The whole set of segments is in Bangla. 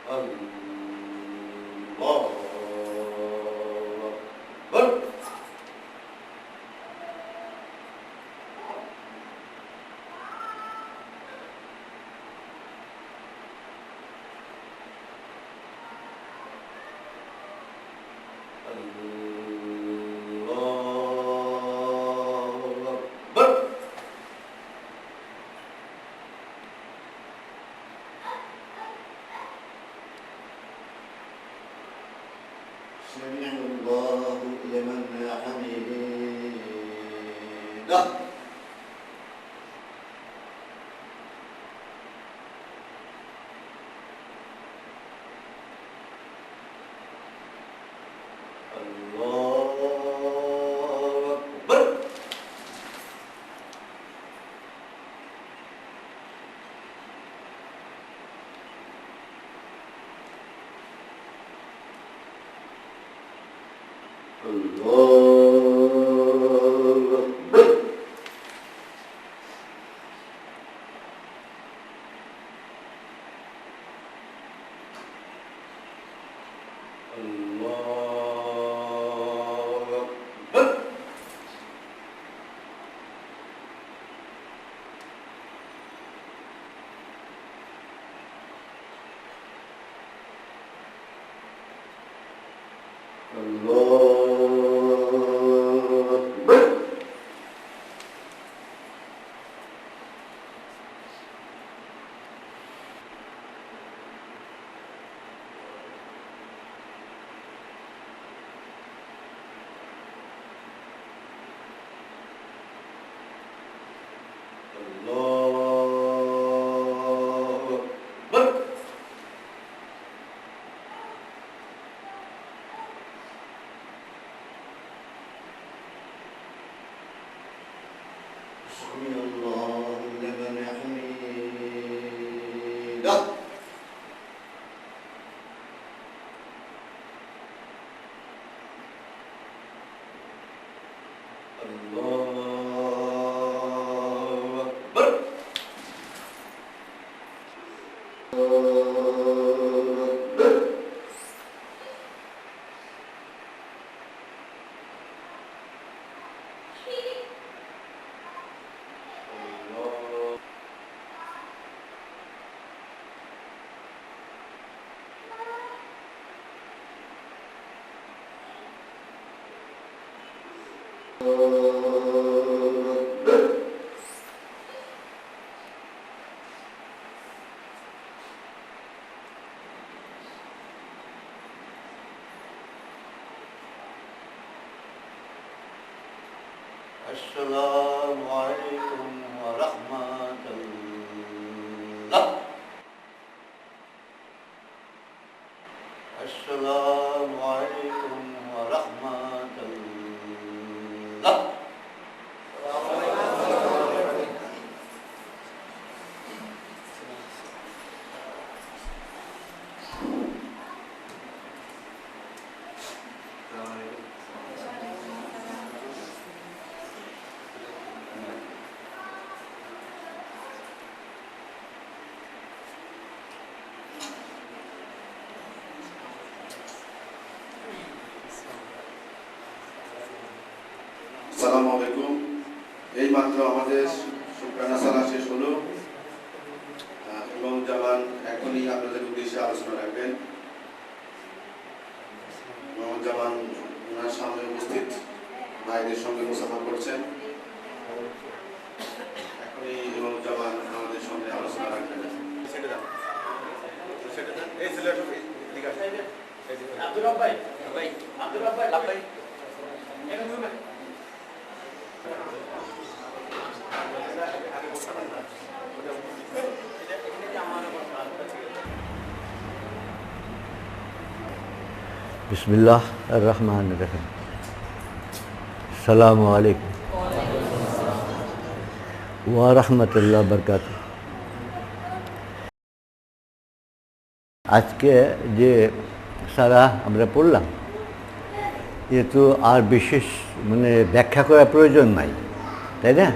سمع الله لمن حمده السلام عليكم ورحمة الله. السلام عليكم ورحمة الله. আসসালামু আলাইকুম। এই মাত্র আমাদের শুকরানা সালাহ শেষ হলো। ইমাম জামান এখনই আপনাদের উদ্দেশ্যে আলোচনা রাখবেন। ইমাম জামান ওনার সামনে উপস্থিত ভাইদের সঙ্গে মুসাফা করছেন। এখনই ইমাম জামান আমাদের সঙ্গে আলোচনা রাখবেন। আব্দুর রব ভাই, আব্দুর রব ভাই, লাভ ভাই। बिस्मिल्लाह अर्रहमान अर्रहीम। अस्सलामु अलैकुम व रहमतुल्लाह बरकातुहू। আজকে যে সারা আমরা পড়লাম এ তো আর বিশেষ মানে ব্যাখ্যা করার প্রয়োজন নাই, তাই না?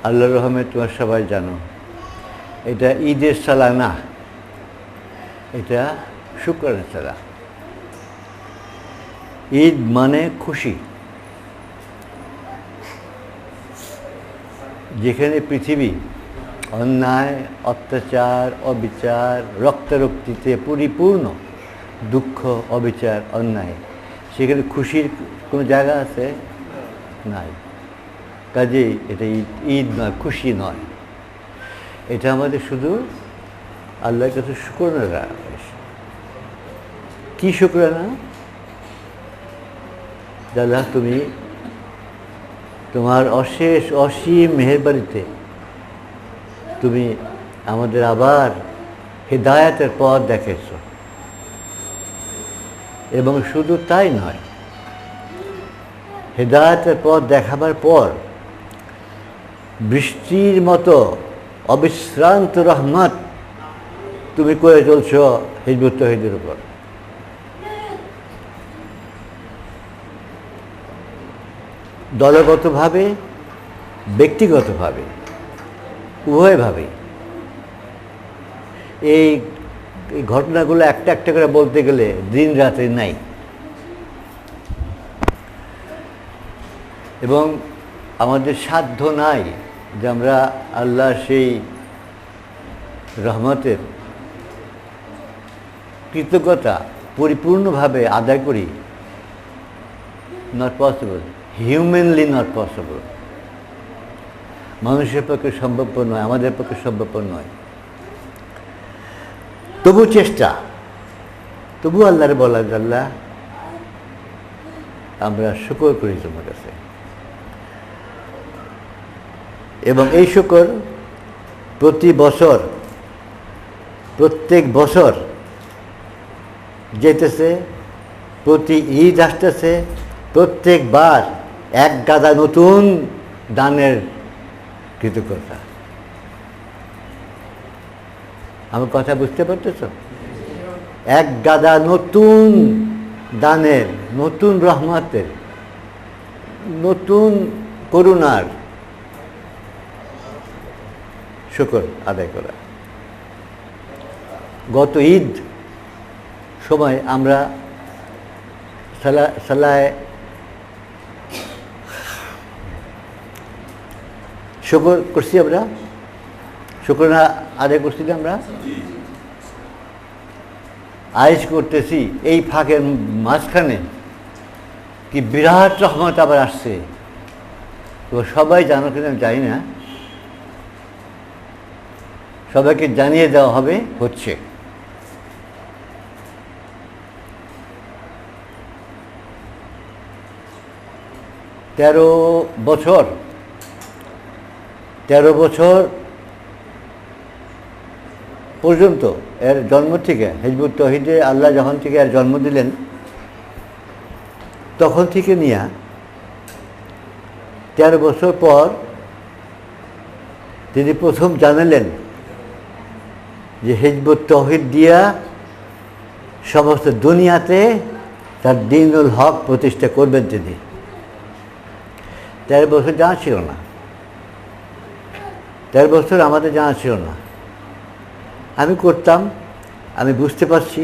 আল্লাহর রহমতে তোমরা সবাই জানো এটা ঈদের সালা না, এটা শুকরানা ছাড়া। ঈদ মানে খুশি। যেখানে পৃথিবী অন্যায়, অত্যাচার, অবিচার, রক্তারক্তিতে পরিপূর্ণ, দুঃখ, অবিচার, অন্যায়, সেখানে খুশির কোনো জায়গা আছে? নাই। কাজেই এটা ঈদ নয়, খুশি নয়। এটা আমাদের শুধু আল্লাহর কাছে শুকরানা। কি শুকরানা? আল্লাহ তুমি তোমার অশেষ অসীম মেহেরবানিতে তুমি আমাদের আবার হিদায়াতের পথ দেখাইছ। এবং শুধু তাই নয়, হিদায়াতের পথ দেখাবার পর বৃষ্টির মতো অবিশ্রান্ত রহমত তুমি করে চলছ হিজবুত তৌহিদের উপর। দলগতভাবে, ব্যক্তিগতভাবে, উভয়ভাবে। এই ঘটনাগুলো একটা একটা করে বলতে গেলে দিন রাত্রি নাই। এবং আমাদের সাধ্য নাই যে আমরা আল্লাহ সেই রহমতের কৃতজ্ঞতা পরিপূর্ণভাবে আদায় করি। Not possible, humanly not possible. মানুষের পক্ষে সম্ভবপর নয়, আমাদের পক্ষে সম্ভবপর নয়। তবু চেষ্টা, তবু আল্লাহর বলা, আল্লাহ আমরা শুকর করি তোমার কাছে। এবং এই শুকর প্রতি বছর, প্রত্যেক বছর যেতেছে, প্রতি ঈদ আসতেছে, প্রত্যেকবার এক গাদা নতুন দানের কৃতজ্ঞতা। আমার কথা বুঝতে পারতেছ? এক গাদা নতুন দানের, নতুন রহমতের, নতুন করুণার শুকর আদায় করা। গত ঈদ সময় আমরা সালায় শুকর করছি, আমরা শুকরানা আদায় করছি না? আমরা আয়েজ করতেছি। এই ফাঁকের মাঝখানে কি বিরাট রহমত আবার আসছে। তো সবাই জানো কিনা জানি না, সবাইকে জানিয়ে দেওয়া হবে, হচ্ছে। তেরো বছর পর্যন্ত এর জন্ম থেকে, হিজবুত তৌহিদে আল্লাহ যখন থেকে এর জন্ম দিলেন, তখন থেকে নিয়ে 13 বছর পর তিনি প্রথম জানালেন যে হিজবুত তৌহিদ দিয়া সমস্ত দুনিয়াতে তার দ্বীনুল হক প্রতিষ্ঠা করবেন তিনি। 13 বছর জানা ছিল না, 13 বছর আমাদের জানা ছিল না। আমি করতাম, আমি বুঝতে পারছি,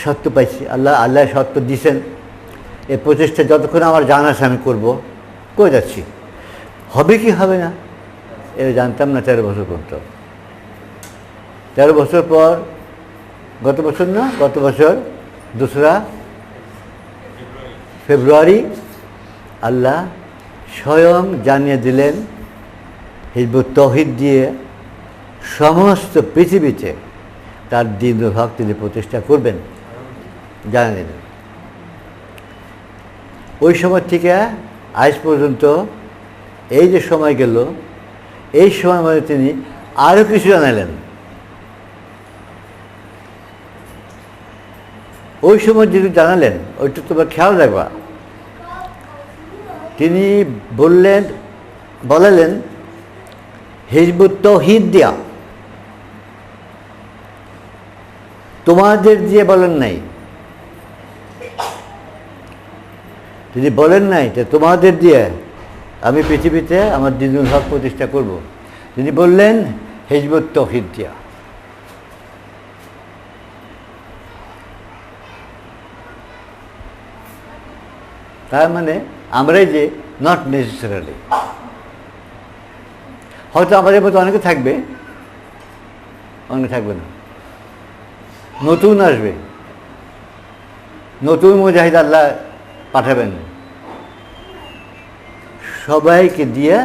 সত্য পাইছি, আল্লাহ সত্য দিছেন। এই প্রচেষ্টা যতক্ষণ আমার জানা আছে আমি করবো, করে যাচ্ছি। হবে কি হবে না এটা জানতাম না 13 বছর পর্যন্ত। 13 বছর পর, গত বছর 2রা ফেব্রুয়ারি আল্লাহ স্বয়ং জানিয়ে দিলেন হিজবুত তৌহিদ দিয়ে সমস্ত পৃথিবীতে তার দ্বীনুল হক তিনি প্রতিষ্ঠা করবেন, জানিয়ে দিলেন। ওই সময় থেকে আজ পর্যন্ত এই যে সময় গেল, এই সময় মধ্যে তিনি আরও কিছু জানালেন। ওই সময় যেটুকু জানালেন ওইটুকু তোমার খেয়াল রাখবা। তিনি বলালেন হিজবুত তৌহিদ দিয়া, তোমাদের দিয়ে বলেন নাই। তিনি বলেন নাই যে তোমাদের দিয়ে আমি পৃথিবীতে আমার দ্বীনুল হক প্রতিষ্ঠা করব। তিনি বললেন হিজবুত তৌহিদ দিয়া। তার মানে আমরাই যে নট নেসেসারি। হয়তো আমাদের মতো অনেকে থাকবে, অনেকে থাকবে না, নতুন আসবে, নতুন মুজাহিদ আল্লাহ পাঠাবেন, সবাইকে দিয়ে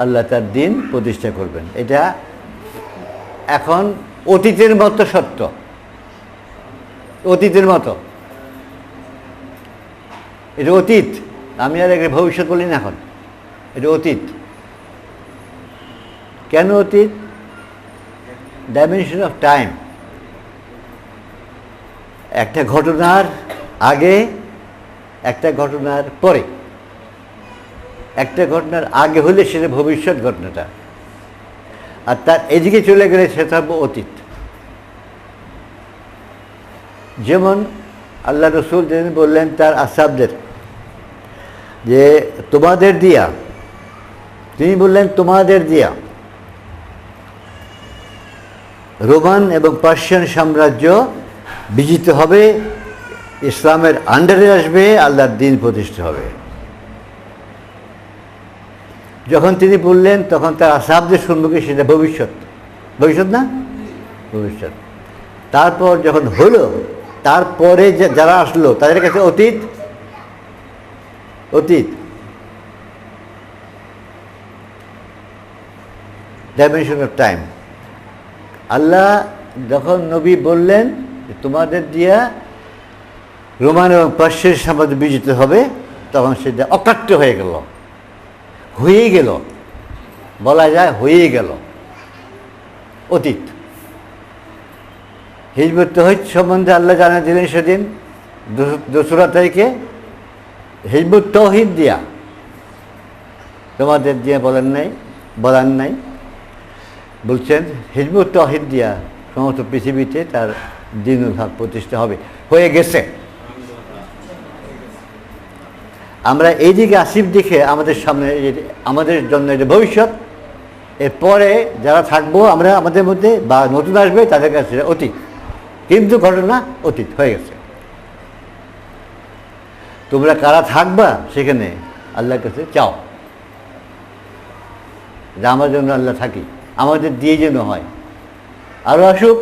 আল্লাহ তার দিন প্রতিষ্ঠা করবেন। এটা এখন অতীতের মতো সত্য, অতীতের মতো। এটা অতীত, আমি আর একটা ভবিষ্যৎ বলি না, এখন এটা অতীত। কেন অতীত? Dimension of time. একটা ঘটনার আগে, একটা ঘটনার পরে। একটা ঘটনার আগে হলে সেটা ভবিষ্যৎ ঘটনাটা, আর তার এদিকে চলে গেলে সেটা হবে অতীত। যেমন আল্লাহ রসুল যেদিন বললেন তার আসহাবদের যে তোমাদের দিয়া, তিনি বললেন তোমাদের দিয়া রোমান এবং পার্সিয়ান সাম্রাজ্য বিজিত হবে, ইসলামের আন্ডারে আসবে, আল্লাহর দিন প্রতিষ্ঠা হবে। যখন তিনি বললেন তখন তার আসহাবদের সম্মুখে সেটা ভবিষ্যৎ, ভবিষ্যৎ না, ভবিষ্যৎ। তারপর যখন হলো, তারপরে যারা আসলো তাদের কাছে অতীত, অতীত। Dimension of time. আল্লাহ যখন নবী বললেন তোমাদের দিয়া রোমান এবং পার্সিয়ান সাম্রাজ্য বিজিত হবে, তখন সেটা অকাট্য হয়ে গেল, হয়ে গেল, বলা যায় হয়ে গেল, অতীত। হিজবুত তৌহিদ সম্বন্ধে আল্লাহ জানা দিলেন সেদিন 2রা তারিখে, হিজবুত তৌহিদ দিয়া, তোমাদের দিয়ে বলেন নাই, বলার নাই, বলছেন হিজবুত তৌহিদ দিয়া সমস্ত পৃথিবীতে তার দ্বীনুল হক প্রতিষ্ঠা হবে, হয়ে গেছে। আমরা এই দিকে আসিফ দিকে আমাদের সামনে, আমাদের জন্য এটা ভবিষ্যৎ। এরপরে যারা থাকবো আমরা, আমাদের মধ্যে বা নতুন আসবে, তাদের কাছে অতীত, কিন্তু ঘটনা অতীত হয়ে গেছে। তোমরা কারা থাকবা সেখানে আল্লাহর কাছে চাও যে আমার জন্য আল্লাহ থাকি, আমাদের দিয়ে যেন হয়, আরও আসুক,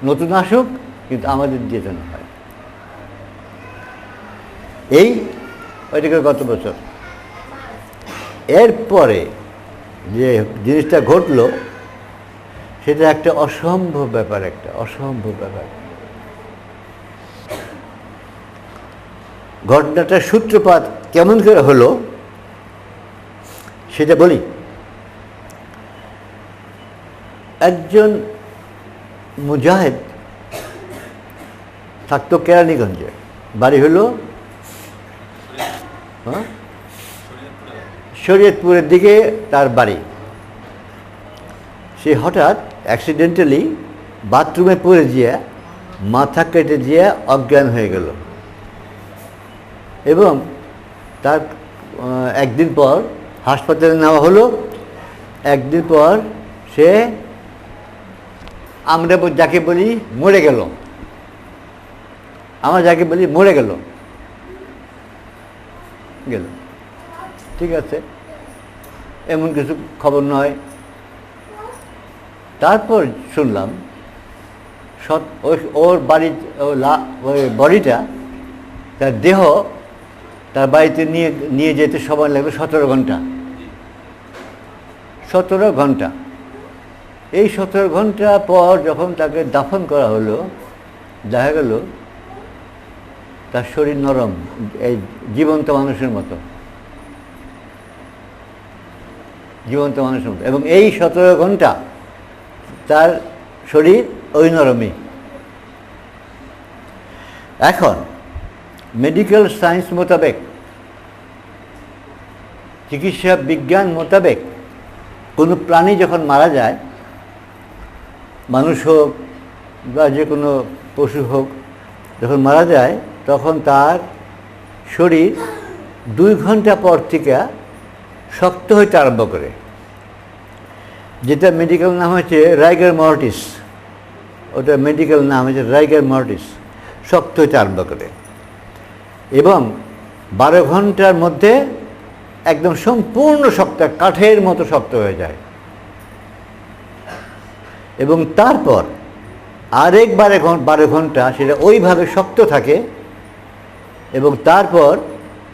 নতুন আসুক, কিন্তু আমাদের দিয়ে যেন হয়। এই ওইটাকে গত বছর। এরপরে যে জিনিসটা ঘটলো সেটা একটা অসম্ভব ব্যাপার, একটা অসম্ভব ব্যাপার। ঘটনাটার সূত্রপাত কেমন করে হলো সেটা বলি। একজন মুজাহিদ থাকতো কেরানীগঞ্জে, বাড়ি হলো শরীয়তপুরের দিকে তার বাড়ি। সে হঠাৎ অ্যাক্সিডেন্টালি বাথরুমে পড়ে গিয়ে মাথা কেটে দিয়ে অজ্ঞান হয়ে গেল, এবং তার একদিন পর হাসপাতালে নেওয়া হলো। একদিন পর সে, আমরা যাকে বলি মরে গেল, আমরা যাকে বলি মরে গেল, গেল, ঠিক আছে, এমন কিছু খবর নয়। তারপর শুনলাম ওর বাড়ির বডিটা, তার দেহ তার বাড়িতে নিয়ে যেতে সময় লাগবে 17 ঘন্টা। 17 ঘন্টা। এই 17 ঘন্টা পর যখন তাকে দাফন করা হলো, দেখা গেল তার শরীর নরম, এই জীবন্ত মানুষের মতো, জীবন্ত মানুষের মতো, এবং এই 17 ঘন্টা তার শরীর ওই নরমই। এখন মেডিকেল সায়েন্স মোতাবেক, চিকিৎসা বিজ্ঞান মোতাবেক, কোনো প্রাণী যখন মারা যায়, মানুষ হোক বা যে কোনো পশু হোক, যখন মারা যায় তখন তার শরীর 2 ঘন্টা পর থেকে শক্ত হইতে আরম্ভ করে, যেটা মেডিকেল নাম হচ্ছে রাইগার মর্টিস। ওটা মেডিকেল নাম হচ্ছে রাইগার মর্টিস, শক্ত হইতে আরম্ভ করে। এবং 12 ঘন্টার মধ্যে একদম সম্পূর্ণ শক্ত, কাঠের মতো শক্ত হয়ে যায়। এবং তারপর আরেক 12 ঘন্টা সেটা ওইভাবে শক্ত থাকে এবং তারপর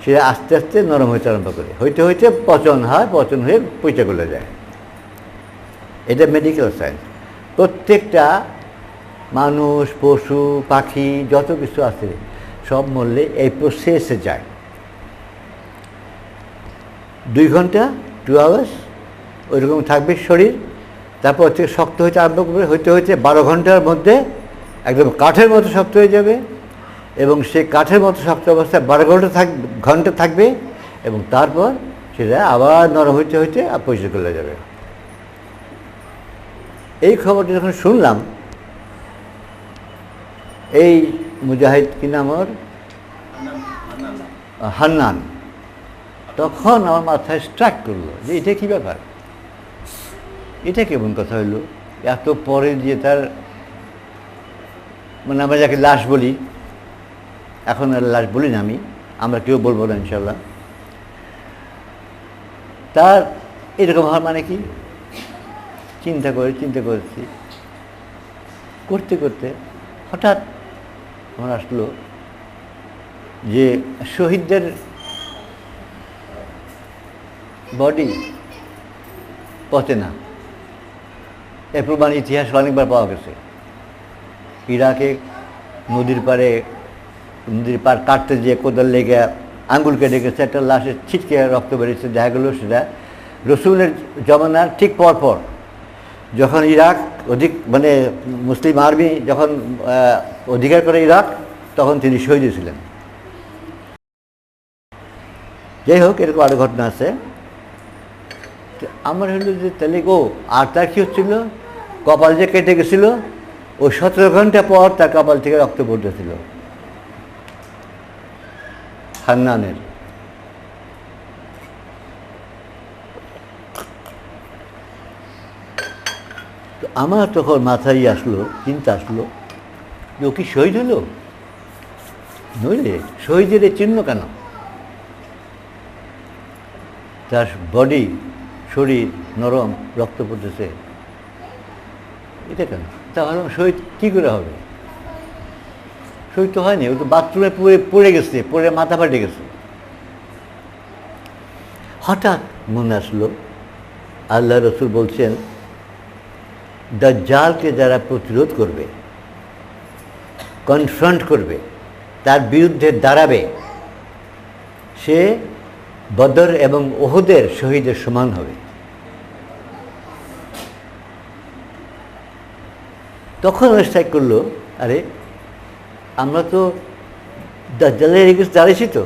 সেটা আস্তে আস্তে নরম হইতে আরম্ভ করে, হইতে হইতে পচন হয়, পচন হয়ে পচে গলে যায়। এটা মেডিকেল সায়েন্স। প্রত্যেকটা মানুষ, পশু, পাখি যত কিছু আছে সব মরলে এই প্রসেসে যায়। 2 ঘন্টা 2 আওয়ার্স ওইরকম থাকবে শরীর, তারপর থেকে শক্ত হইতে আরম্ভ করবে, হইতে হইতে 12 ঘন্টার মধ্যে একদম কাঠের মতো শক্ত হয়ে যাবে এবং সেই কাঠের মতো শক্ত অবস্থায় 12 ঘন্টা থাকবে এবং তারপর সেটা আবার নরম হইতে হইতে পরিষ্কার করে যাবে। এই খবরটি যখন শুনলাম, এই মুজাহিদ কি নাম ওর, হান্নান, তখন আমার মাথায় স্ট্রাইক করলো যে এটা কী ব্যাপার, এটা কেমন কথা হইলো। এত পরে যে তার মানে আমরা যাকে লাশ বলি, এখন আর লাশ বলি না আমরা কেউ বলবো না ইনশাল্লাহ, তার এরকম হওয়ার মানে কি চিন্তা করেছি, করতে করতে হঠাৎ আমার আসলো যে শহীদদের বডি পচে না, এর প্রমাণ ইতিহাস অনেকবার পাওয়া গেছে। ইরাকে নদীর পার কাটতে যেয়ে কোদাল লেগে আঙ্গুল কেটে গেছে, একটা লাশের ছিটকে রক্ত বেরিয়েছে, দেখা গেল সেটা রসুলের জমানার ঠিক পরপর যখন ইরাক মানে মুসলিম আর্মি যখন অধিকার করে ইরাক, তখন তিনি শহীদ ছিলেন। যাই হোক, এরকম আরও ঘটনা আছে। আমার হলো যে তাহলে আর তার কী হচ্ছিল, কপাল যে কেটে গেছিল ওই 17 ঘন্টা পর তার কপাল থেকে রক্ত পড়তেছিল হান্নানের। তো আমার তখন মাথায় আসলো, চিন্তা আসলো যে ও কি শহীদ হলো, নইলে শহীদের চিহ্ন কেন, তার বডি শরীর নরম, রক্ত পড়তেছে, এটা কেন? তাহলে শহীদ কী করে হবে? শহীদ তো হয়নি, ও তো বাথরুমে পড়ে গেছে, পড়ে মাথা ফাটে গেছে। হঠাৎ মনে আসলো আল্লাহ রসুল বলছেন, দাজ্জালকে যারা প্রতিরোধ করবে, কনফ্রন্ট করবে, তার বিরুদ্ধে দাঁড়াবে, সে বদর এবং ওহুদের শহীদের সমান হবে। তখন স্ট্রাইক করলো, আরে আমরা তো দাজ্জালের এগেইনস্টে দাঁড়িয়েছি, তো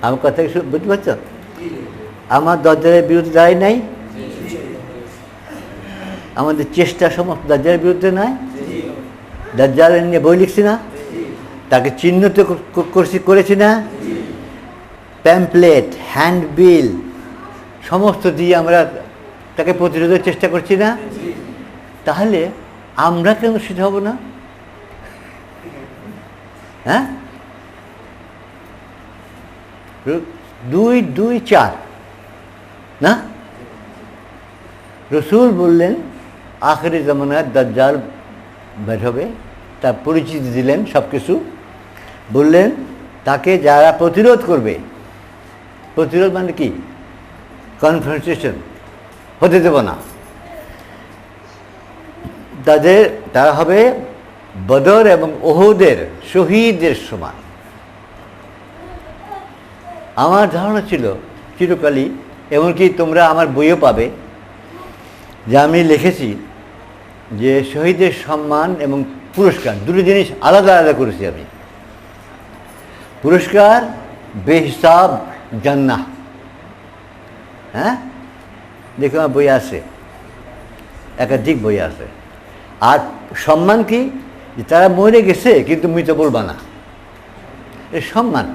আমার কথা বুঝতে পারছ? আমার দাজ্জালের বিরুদ্ধে দাঁড়াই নাই, আমাদের চেষ্টা সমস্ত দাজ্জালের বিরুদ্ধে নয়, দাজ্জালের নিয়ে বই লিখছি না, তাকে চিহ্নিত করেছি না, প্যাম্পলেট, হ্যান্ডবিল সমস্ত দিয়ে আমরা তাকে প্রতিরোধের চেষ্টা করছি না, তাহলে আমরা কেন সেটা হব না? হ্যাঁ, 2-2-4 না? রসুল বললেন আখেরি জামানায় দাজ্জাল বের হবে, তার পরিচিতি দিলেন সব কিছু, বললেন তাকে যারা প্রতিরোধ করবে, প্রতিরোধ মানে কি, কনফ্রন্টেশন হতে দেব না, তারা হবে বদর এবং ওহুদের শহীদের সমান। আমার ধারণা ছিল চিরকালই, এমনকি তোমরা আমার বইও পাবে যে আমি লিখেছি যে শহীদের সম্মান এবং পুরস্কার দুটো জিনিস আলাদা আলাদা করেছি আমি। পুরস্কার বেহিসাব জান্নাহ, হ্যাঁ, দেখো আমার বই আছে, একাধিক বই আছে। আর সম্মান কি, যে তারা মরে গেছে কিন্তু মৃত বলবা না, এ সম্মান।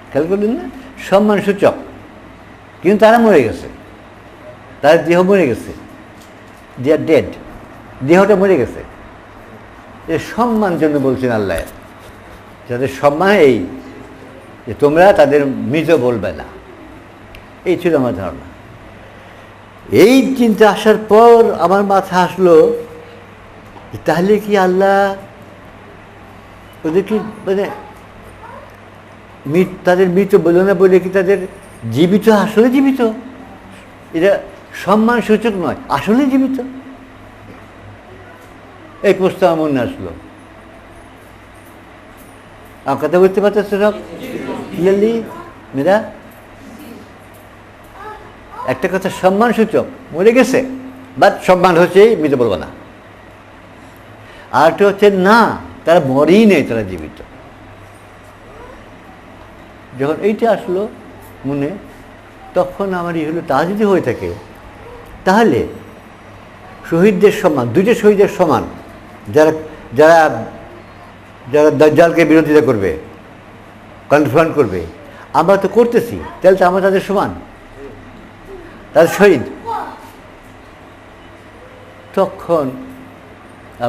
খেয়াল করলেন না, সম্মান সূচক, কিন্তু তারা মরে গেছে, তার দেহ মরে গেছে, দে আর ডেড, দেহটা মরে গেছে, এ সম্মান জন্য বলছেন আল্লাহ, যাদের সম্মান এই যে তোমরা তাদের মৃত বলবে না। এই ছিল আমার ধারণা। এই চিন্তা আসার পর আমার মাথা আসলো তাহলে কি আল্লাহ ওদের কি মানে তাদের মৃত বলল না বলে কি তাদের জীবিত আসলে জীবিত? এটা সম্মান সূচক নয়, আসলে জীবিত। এই প্রশ্ন আমার মনে আসলো। আমার কথা বলতে পারতেছ সব ক্লিয়ারলি মেয়েরা? একটা কথা সম্মান সূচক, মরে গেছে বাট সম্মান হচ্ছে মৃত বলবো না। আরটা হচ্ছে না, তারা মরেই নেই, তারা জীবিত। যখন এইটা আসলো মনে, তখন আমার হলো তা যদি হয়ে থাকে তাহলে শহীদদের সমান, দুইটা শহীদের সমান, যারা যারা যারা দাজ্জালকে বিরোধিতা করবে, কনফ্রন্ট করবে, আমরা তো করতেছি, তাহলে তো আমরা তাদের সমান, তাদের শহীদ। তখন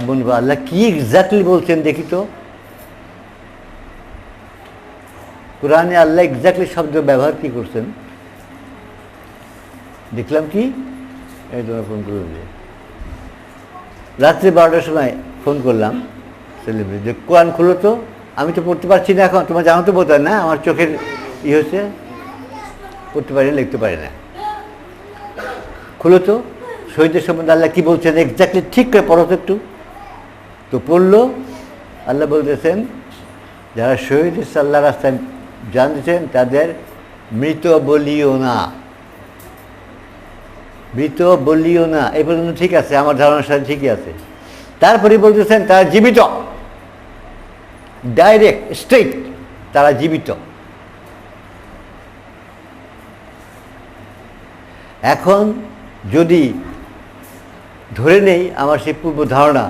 বলবো আল্লাহ কি এক্স্যাক্টলি বলছেন দেখি তো। কোরআনে আল্লাহ এক্স্যাক্টলি শব্দ ব্যবহার কি করছেন দেখলাম কি, এই তোমার ফোন করে রাত্রে 12টার সময় ফোন করলাম সেলিব্রিটি, যে কোরআন খুলো তো, আমি তো পড়তে পারছি না এখন, তোমার জানো তো বোধ হয় না, আমার চোখের হচ্ছে, পড়তে পারি না, লিখতে পারি না, খুলো তো শহীদের সম্বন্ধে আল্লাহ কি বলছেন এক্স্যাক্টলি ঠিক করে পড়ো তো একটু। তো পড়লো, আল্লাহ বলতেছেন যারা শহীদ আল্লাহ রাস্তায় জান দিচ্ছেন তাদের মৃত বলিও না, মৃত বলিও না। এই পর্যন্ত ঠিক আছে, আমার ধারণার সাথে ঠিকই আছে। তারপরে বলতেছেন তারা জীবিত, ডাইরেক্ট স্ট্রেইট, তারা জীবিত। এখন যদি ধরে নেই আমার সেই পূর্ব ধারণা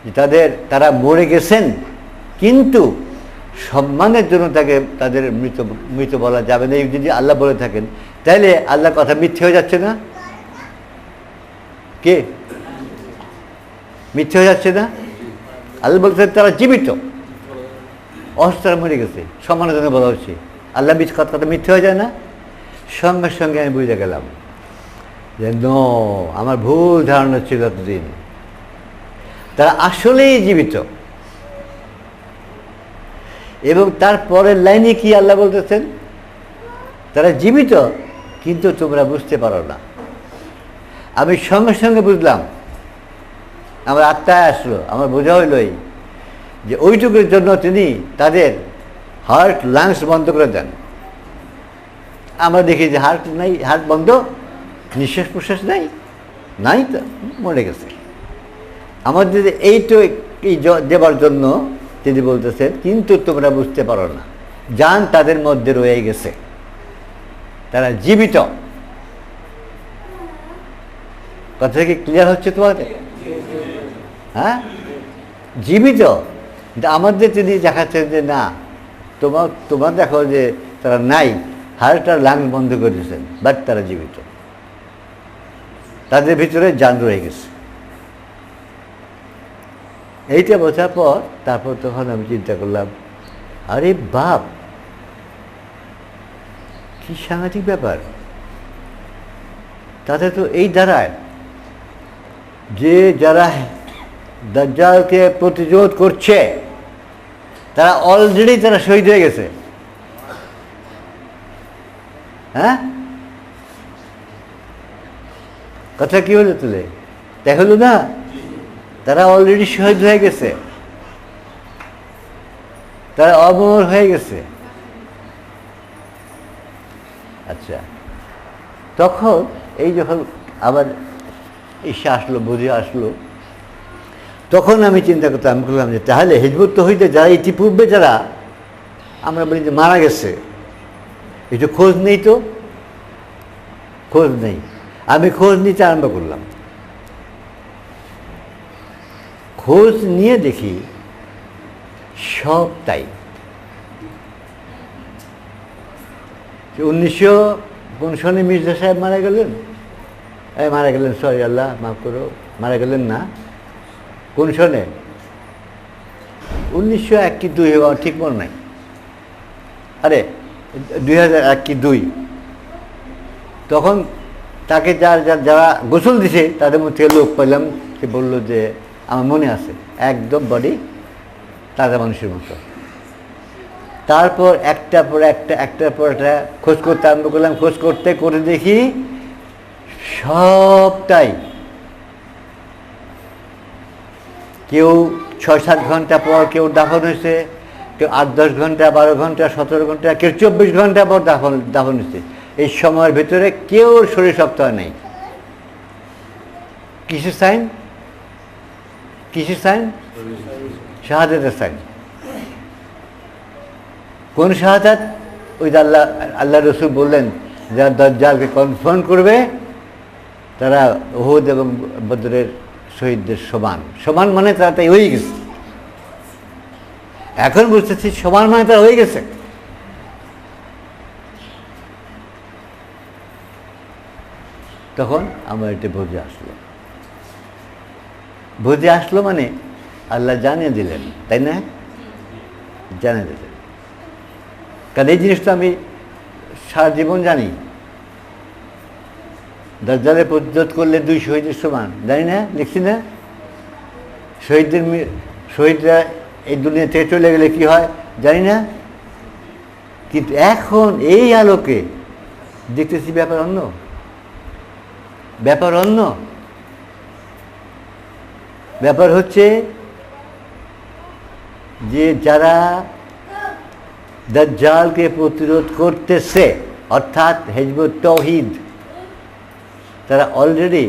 যে তারা মরে গেছেন, কিন্তু সম্মানের জন্য তাদের মৃত বলা যাবে না, যদি আল্লাহ বলে থাকেন, তাহলে আল্লাহর কথা মিথ্যে হয়ে যাচ্ছে না? কে মিথ্যে হয়ে যাচ্ছে না? আল্লাহ বলছেন তারা জীবিত, অস্ত্র মরে গেছে, সম্মানের জন্য বলা হচ্ছে। আল্লাহ কথা মিথ্যে হয়ে যায় না? সঙ্গে সঙ্গে আমি বুঝে গেলাম যে নো, আমার ভুল ধারণা ছিল এতদিন, তারা আসলেই জীবিত। এবং তারপরের লাইনে কি আল্লাহ বলতেছেন, তারা জীবিত কিন্তু তোমরা বুঝতে পারো না। আমি সঙ্গে সঙ্গে বুঝলাম, আমার আত্মায় আসলো, আমার বোঝা হইলই যে ওইটুকুর জন্য তিনি তাদের হার্ট লাংস বন্ধ করে দেন। আমরা দেখি যে হার্ট নাই, হার্ট বন্ধ, নিঃশ্বাস প্রশ্বাস নাই, নাই তো মরে গেছে। আমাদের এইটা এই দেবার জন্য তিনি বলতেছেন কিন্তু তোমরা বুঝতে পারো না, জান তাদের মধ্যে রয়ে গেছে, তারা জীবিত। কথা কি ক্লিয়ার হচ্ছে তোমাদের? হ্যাঁ, জীবিত। আমাদের তিনি দেখাচ্ছেন যে না, তোমার দেখো যে তারা নাই, হার্ট আর লাংস বন্ধ করে দিয়েছেন, বাট তারা জীবিত, তাদের ভিতরে জান রয়ে গেছে। এইটা বোঝার পর তারপর তখন আমি চিন্তা করলাম, আরে বাপ, কি সাংঘাতিক ব্যাপার। তাতে তো এই দাঁড়ায় যে যারা দাজ্জালকে প্রতিরোধ করছে তারা অলরেডি তারা শহীদ হয়ে গেছে। হ্যাঁ, কথা কি হলো তুলে? তাই হলো না, তারা অলরেডি শহীদ হয়ে গেছে, তারা অমর হয়ে গেছে। আচ্ছা, তখন এই যখন আবার ঈশা আসলো, বুঝে আসলো, তখন আমি চিন্তা করতাম, করলাম যে তাহলে হিজবুত তৌহিদে যারা ইতিপূর্বে যারা আমরা বলি যে মারা গেছে, একটু খোঁজ নেই, তো খোঁজ নেই। আমি খোঁজ নিতে আরম্ভ করলাম। খোঁজ নিয়ে দেখি সব তাই। 1900 কোন সনে মির্জা সাহেব মারা গেলেন, সরি আল্লাহ মাফ করো, মারা গেলেন না, কোন সনে? 1901 কি 2 আমার ঠিক মনে নাই, আরে 2001 কি 2, তখন তাকে যারা গোসল দিছে তাদের মধ্যে লোক পেলাম, সে বললো যে আমার মনে আছে একদম বডি তাজা মানুষের মতো। তারপর একটার পর একটা খোঁজ করতে আরম্ভ করলাম, খোঁজ করতে করে দেখি সবটাই কেউ 6-7 ঘন্টা পর কেউ দাফন হয়েছে, কেউ 8-10 ঘন্টা, 12 ঘন্টা, 17 ঘন্টা, কেউ 24 ঘন্টা পর দাফন হয়েছে। এই সময়ের ভিতরে কেউ শরীর শক্ত হয় নাই। কিসের সাইন? কিসের সাইন? শাহাদাতের সাইন। কোন শাহাদাত? ওই যে আল্লাহ রসুল বললেন যারা দাজ্জালকে কনফার্ম করবে তারা উহুদ এবং বদরের শহীদদের সমান। সমান মানে তারা তাই হয়ে গেছে। এখন বুঝতেছি সমান মানে তারা হয়ে গেছে। তখন আমার এটা বুঝে আসলো মানে আল্লাহ জানিয়ে দিলেন, তাই না? জানিয়ে দিলেন, কারণ এই জিনিসটা আমি সারা জীবন জানি। দাজ্জালের প্রতিরোধ করলে 2 শহীদের সমান, জানি না, লিখছি না? শহীদরা এই দুনিয়া থেকে চলে গেলে কি হয় জানি না, কিন্তু এখন এই আলোকে দেখতেছি ব্যাপার অন্য। ব্যাপার হচ্ছে যে যারা দাজ্জালকে প্রতিরোধ করতেছে অর্থাৎ হিজবুত তাওহীদ, তারা অলরেডি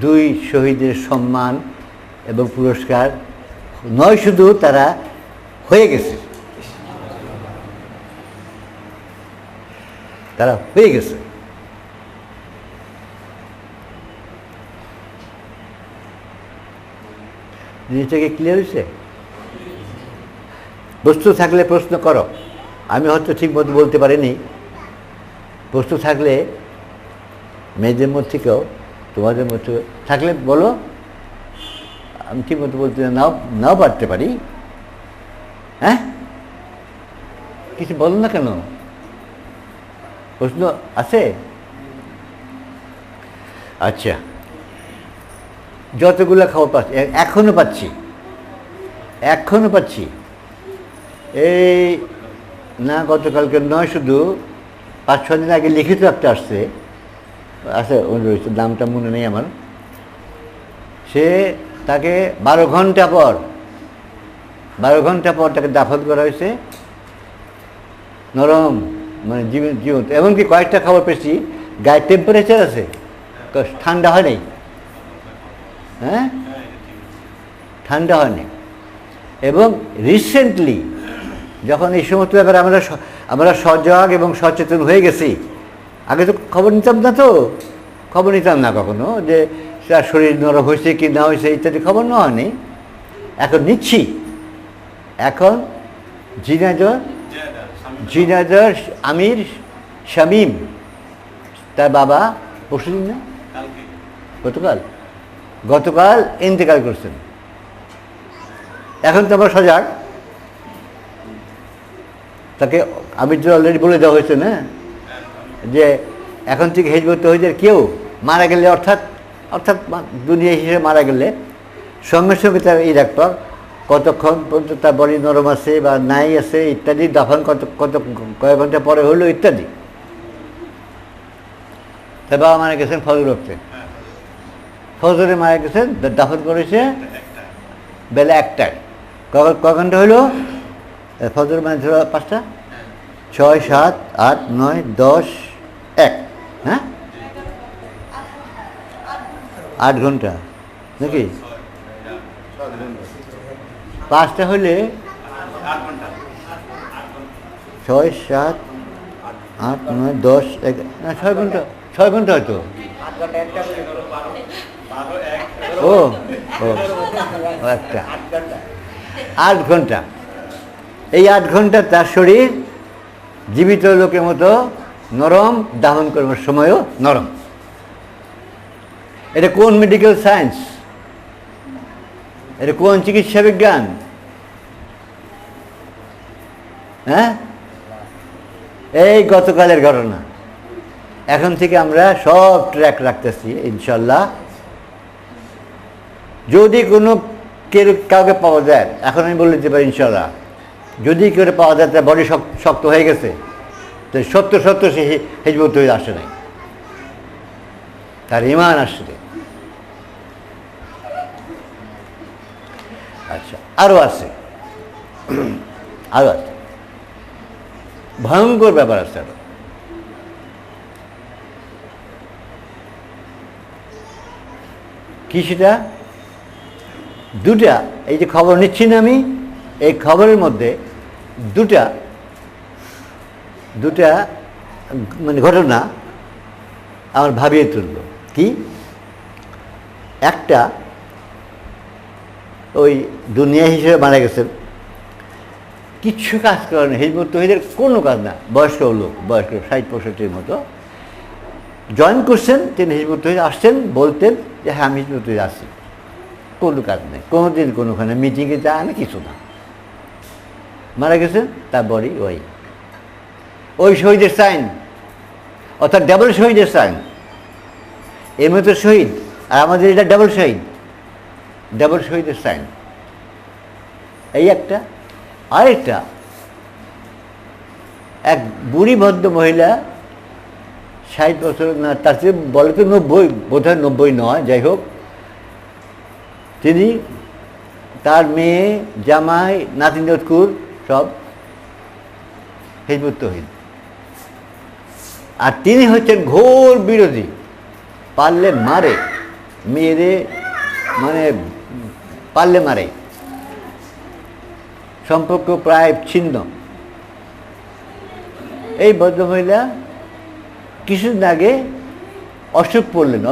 2 শহীদের সম্মান এবং পুরস্কার নয়, শুধু তারা হয়ে গেছে, তারা হয়ে গেছে। জিনিসটাকে ক্লিয়ার হয়েছে? প্রশ্ন থাকলে প্রশ্ন করো, আমি হয়তো ঠিক মতো বলতে পারিনি। প্রশ্ন থাকলে মেয়েদের মধ্যে কেউ তোমাদের মধ্যে থাকলে বলো, আমি ঠিক মতো বলতে নাও পারতে পারি। হ্যাঁ, কিছু বলো না কেন? প্রশ্ন আছে? আচ্ছা, যতগুলো খবর পাচ্ছি, এখনো পাচ্ছি এই না গতকালকে নয়, শুধু 5-6 দিন আগে লিখিত একটা আসছে, নামটা মনে নেই আমার। সে তাকে 12 ঘন্টা পর তাকে দাফন করা হয়েছে, নরম মানে জীবন্ত। এমনকি কয়েকটা খবর পেয়েছি গায়ের টেম্পারেচার আছে, ঠান্ডা হয় নাই। হ্যাঁ, ঠান্ডা হয়নি। এবং রিসেন্টলি যখন এই সমস্ত ব্যাপারে আমরা সজাগ এবং সচেতন হয়ে গেছি, আগে তো খবর নিতাম না কখনো, যে তার শরীর নরম হয়েছে কি না হয়েছে ইত্যাদি খবর নেওয়া হয়নি। এখন নিচ্ছি। এখন ঝিনাইদহ আমির শামীম, তার বাবা পরশুদিন না গতকাল ইন্তেকাল করছেন। এখন তো আমরা সজাগ, তাকে আমিরদের অলরেডি বলে দেওয়া হয়েছে না যে এখন থেকে হিজবুত তাওহীদের কেউ মারা গেলে অর্থাৎ দুনিয়া হিসেবে মারা গেলে সঙ্গে সঙ্গে তার এই ডাক্তার কতক্ষণ পর্যন্ত তার বডি নরম আছে বা নাই আছে ইত্যাদি, দাফন কয়েক ঘন্টা পরে হলো ইত্যাদি। তার বাবা মারা গেছেন ফজর ওয়াক্তে, ফজরে মারা গেছেন, দাফন করেছে বেলা 1টায়। কয় ঘন্টা হইল? ফজর মানে ধরো 5টা, 6, 7, 8, 9, 10, 1, হ্যাঁ 8 ঘন্টা নাকি? 5টা হলে 6, 7, 8, 9, 10, 11, 6 ঘন্টা, 6 ঘন্টা হয়তো। ও 8 ঘন্টা। এই 8 ঘন্টা তার শরীর জীবিত লোকের মতো নরম, দাহন করবার সময়ও নরম। এটা কোন মেডিকেল সায়েন্স? এটা কোন চিকিৎসা বিজ্ঞান? হ্যাঁ, এই গতকালের ঘটনা। এখন থেকে আমরা সব ট্র্যাক রাখতেছি ইনশাল্লাহ। যদি কোনো কাউকে পাওয়া যায়, এখন আমি বলে দিতে পারি ইনশাল্লাহ, যদি কেউ পাওয়া যায় তার বডি শক্ত হয়ে গেছে, তো সত্য সে হিজবুত হয়ে আসে নাই, তার ইমান আসছে। আচ্ছা, আরও আছে, ভয়ঙ্কর ব্যাপার আছে আরো। কি সেটা? দুটা, এই যে খবর নিচ্ছি না আমি, এই খবরের মধ্যে দুটা মানে ঘটনা আমার ভাবিয়ে তুলল। কি? একটা ওই দুনিয়া হিসেবে মারা গেছেন, কিচ্ছু কাজ করেন, হিজবুত তৌহিদের কোনো কাজ না, বয়স্ক লোক, বয়স্ক 60-65 মতো জয়েন করছেন তিনি। হিজবুত তৌহিদ আসছেন, বলতেন যে হ্যাঁ আমি হিজবুত তৌহিদ আসছি, কোনো কাজ নেই, কোনোদিন কোনোখানে মিটিংয়ে যায় না, কিছু না। মারা গেছেন, তার বডি ওই শহীদের সাইন, অর্থাৎ ডাবল শহীদের সাইন। এর মতো শহীদ আর আমাদের এটা ডাবল শহীদের সাইন। এই একটা। আরেকটা, এক বুড়ি ভদ্র মহিলা, 60 বছর না, তার চেয়ে বলে তো 90, বোধহয় 90 নয়, যাই হোক, তিনি, তার মেয়ে, জামাই, নাতি নতকুর সব হিজবুত তৌহিদ। আর তিনি হচ্ছেন ঘোর বিরোধী, পারলে মারে, মেয়েরে মানে পারলে মারে, সম্পর্ক প্রায় ছিন্ন। এই ভদ্রমহিলা কিছুদিন আগে অসুখ পড়লেন,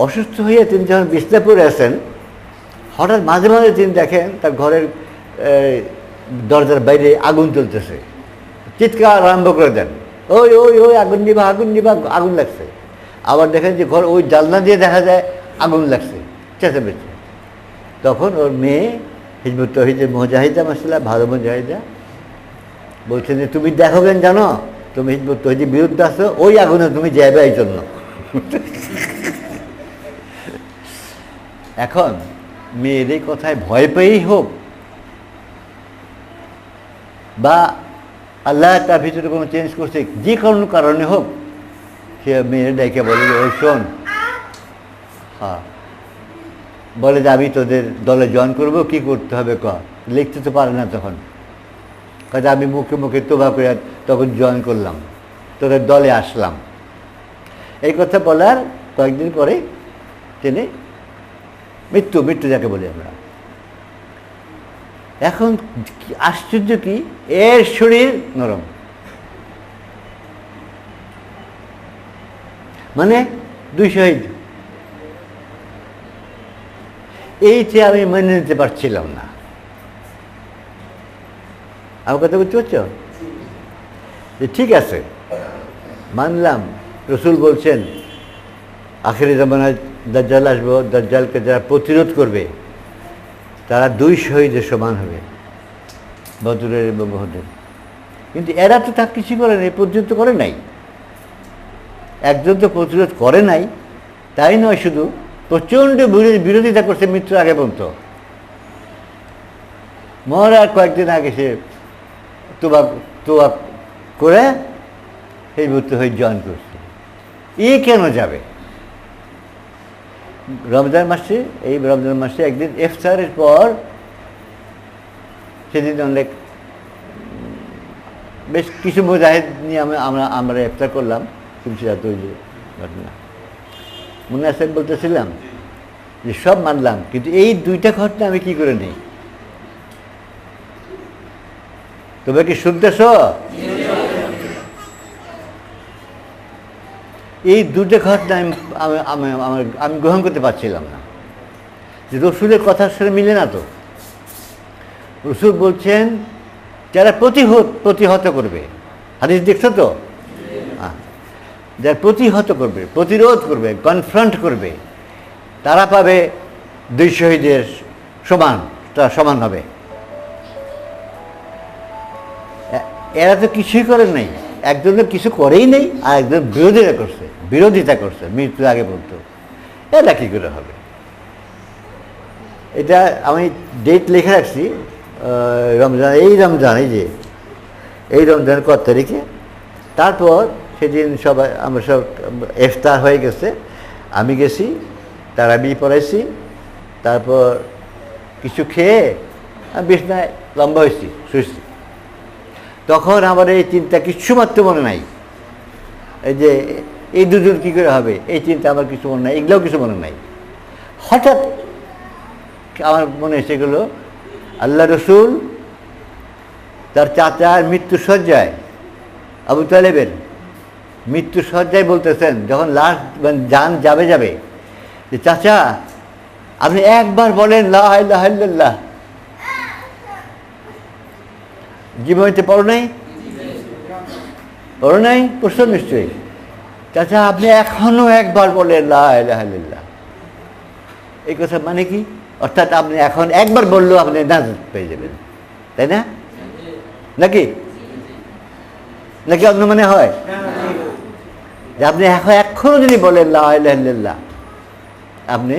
অসুস্থ হয়ে তিনি যখন বিছানায় পড়ে আছেন, হঠাৎ মাঝে মাঝে তিনি দেখেন তার ঘরের দরজার বাইরে আগুন জ্বলতেছে, চিৎকার আরম্ভ করে দেন, ওই ওই ওই আগুন নিবা, আগুন লাগছে। আবার দেখেন যে ঘর ওই জানলা দিয়ে দেখা যায় আগুন লাগছে, চেঁচামেচি। তখন ওর মেয়ে হিজবুত তৌহিদের মুজাহিদা, মাসাল্লাহ ভালো মুজাহিদা, বলছেন যে তুমি দেখো কেন জানো, তুমি হিজবুত তৌহিদের বিরুদ্ধে আসো, ওই আগুনে তুমি যাবে এই জন্য। এখন মেয়ের এই কথায় ভয় পেয়েই হোক বা আল্লাহ তার ভিতরে কোনো চেঞ্জ করছে, যে কোনো কারণে হোক, সে মেয়ের ডেকে বলে যে ওই শোন, হ্যাঁ, বলে যে আমি তোদের দলে জয়েন করবো, কি করতে হবে ক। লিখতে তো পারে না তখন, কাজে আমি মুখে মুখে তোবা করে তখন জয়েন করলাম, তোদের দলে আসলাম। এই কথা বলার কয়েকদিন পরে তিনি মৃত্যু যাকে বলি আমরা। এখন আশ্চর্য কি, এর শরীর নরম, মানে 2 শহীদ। এইটা আমি মেনে নিতে পারছিলাম না। আমার কথা বুঝতে পারছো? যে ঠিক আছে, মানলাম, রসুল বলছেন আখেরি জামানায় দাজ্জাল আসবো, দাজ্জালকে যারা প্রতিরোধ করবে তারা 2 শহীদের সমান হবে, বদরের এবং উহুদের। কিন্তু এরা তো তা কিছু করে নাই, পর্যন্ত করে নাই। একজন তো প্রতিরোধ করে নাই, তাই নয়, শুধু প্রচণ্ড বিরোধিতা করছে মৃত্যুর আগে পর্যন্ত। মরার কয়েকদিন আগে সে তোবা করে হিজবুত তৌহিদ জয়েন করছে। কেন যাবে? রমজান মাসে একদিন ইফতারের পর, সেদিন অনেক বেশ কিছু মুজাহিদ নিয়ে আমরা ইফতার করলাম, তুলসিরাত, ওই যে ঘটনা মনে আছে বলতেছিলাম যে সব মানলাম, কিন্তু এই 2টা ঘটনা আমি কি করে নিই? তবে কি শুনতেছ? এই 2টা ঘটনা আমি গ্রহণ করতে পারছিলাম না, যে রসুলের কথার সাথে মিলে না। তো রসুল বলছেন যারা প্রতিহত করবে, হাদিস দেখছো তো, যারা প্রতিহত করবে, প্রতিরোধ করবে, কনফ্রন্ট করবে, তারা পাবে 2 শহীদের সমান, তারা সমান হবে। এরা তো কিছুই করেন নাই, একজনের কিছু করেই নেই আর একজন বিরোধিতা করছে মৃত্যুর আগে পর্যন্ত। এটা কী করে হবে? এটা আমি ডেট লিখে রাখছি, রমজান, এই রমজানের কত তারিখে। তারপর সেদিন সবাই আমরা সব ইফতার হয়ে গেছে, আমি গেছি, তারাবি পড়াইছি, তারপর কিছু খেয়ে আমি বিছনায় লম্বা হয়েছি, শুয়েছি। তখন আমার এই চিন্তা কিচ্ছুমাত্র মনে নাই, এই যে এই দুজন কী করে হবে এই চিন্তা আমার কিছু মনে নাই, এগুলোও কিছু মনে নাই। হঠাৎ আমার মনে এসে গেল আল্লাহ রসুল তার চাচার মৃত্যু সজ্জায়, আবু তালেবের মৃত্যু সজ্জায় বলতেছেন, যখন লাশ জান যাবে যে চাচা আপনি একবার বলেন লা ইলাহা ইল্লাল্লাহ। জীবনীতে পড়ো নাই? প্রশ্ন নিশ্চয়ই। চাচা আপনি এখনো একবার বলেন লা ইলাহা ইল্লাল্লাহ। এই কথা মানে কি? অর্থাৎ আপনি এখন একবার বললেও আপনি নাজাত পেয়ে যাবেন, তাই না? নাকি অন্য মানে হয় যে আপনি এখনো যদি বলেন লা ইলাহা ইল্লাল্লাহ আপনি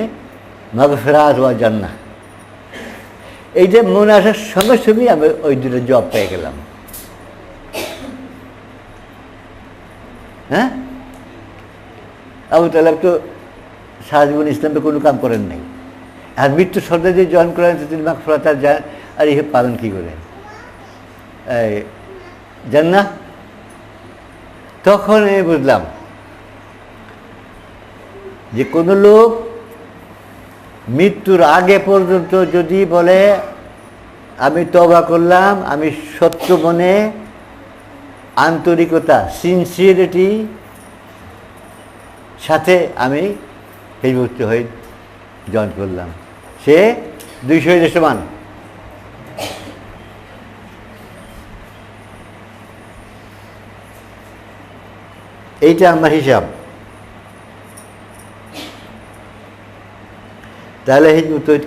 মাগফিরাত ওয়া জান্নাহ। এই যে মনে আসার সঙ্গে সঙ্গেই আমি ওই দুটো জব পেয়ে গেলাম। হ্যাঁ, আবু তালেব তো সারা জীবন ইসলামে কোনো কাম করেন নাই, আর মৃত্যু সজ্জা যে জয়েন করেন তিনি মাগফিরাত আর ইহে পালন কী করে জান্নাহ। তখন আমি বুঝলাম যে কোনো লোক মৃত্যুর আগে পর্যন্ত যদি বলে আমি তওবা করলাম, আমি সত্য মনে আন্তরিকতা সিনসিয়ারিটি সাথে আমি হিজবুত তৌহিদ জয়েন করলাম, সে 2 শহীদের সমান। এইটা আমার হিসাব। তাহলে হিজবুত তৌহিদ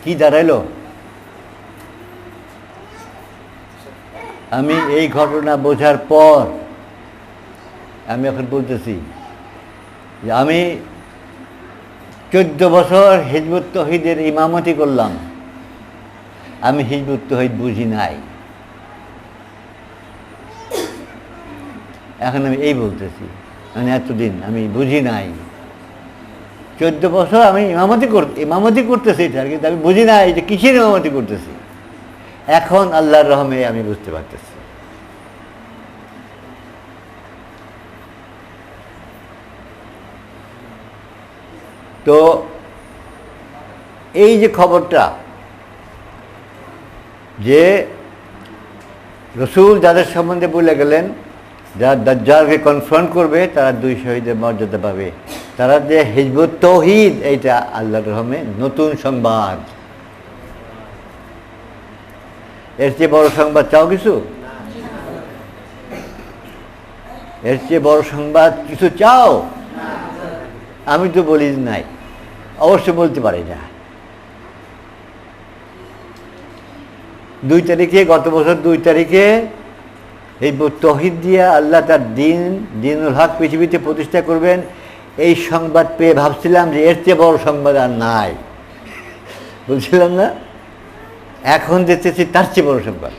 কি দাঁড়াইল? আমি এই ঘটনা বোঝার পর আমি এখন বলতেছি যে আমি 14 বছর হিজবুত তৌহিদের ইমামতি করলাম, আমি হিজবুত তৌহিদ বুঝি নাই। এখন আমি এই বলতেছি, মানে এতদিন আমি বুঝি নাই। 14 বছর আমি ইমামতি করতেছি এটা, কিন্তু আমি বুঝি নাই যে কিসের ইমামতি করতেছি। এখন আল্লাহর রহমে আমি বুঝতে পারতেছি। তো এই যে খবরটা যে রসুল যাদের সম্বন্ধে বলে গেলেন যারা দাজ্জালকে কনফ্রন্ট করবে তারা 2 শহীদের মর্যাদা পাবে, তারা যে হিজবুত তৌহিদ, এইটা আল্লাহর রহমে নতুন সংবাদ। এর চেয়ে বড় সংবাদ চাও কিছু? এর চেয়ে বড় সংবাদ কিছু চাও? আমি তো বলি নাই, অবশ্য বলতে পারি না। 2 তারিখে, গত বছর 2 তারিখে এই তৌহিদ দিয়ে আল্লাহ তার দিনুল হক পৃথিবীতে প্রতিষ্ঠা করবেন, এই সংবাদ পেয়ে ভাবছিলাম যে এর চেয়ে বড় সংবাদ আর নাই, বলছিলাম না? এখন দেখতেছি তার চেয়ে বড় সংবাদ,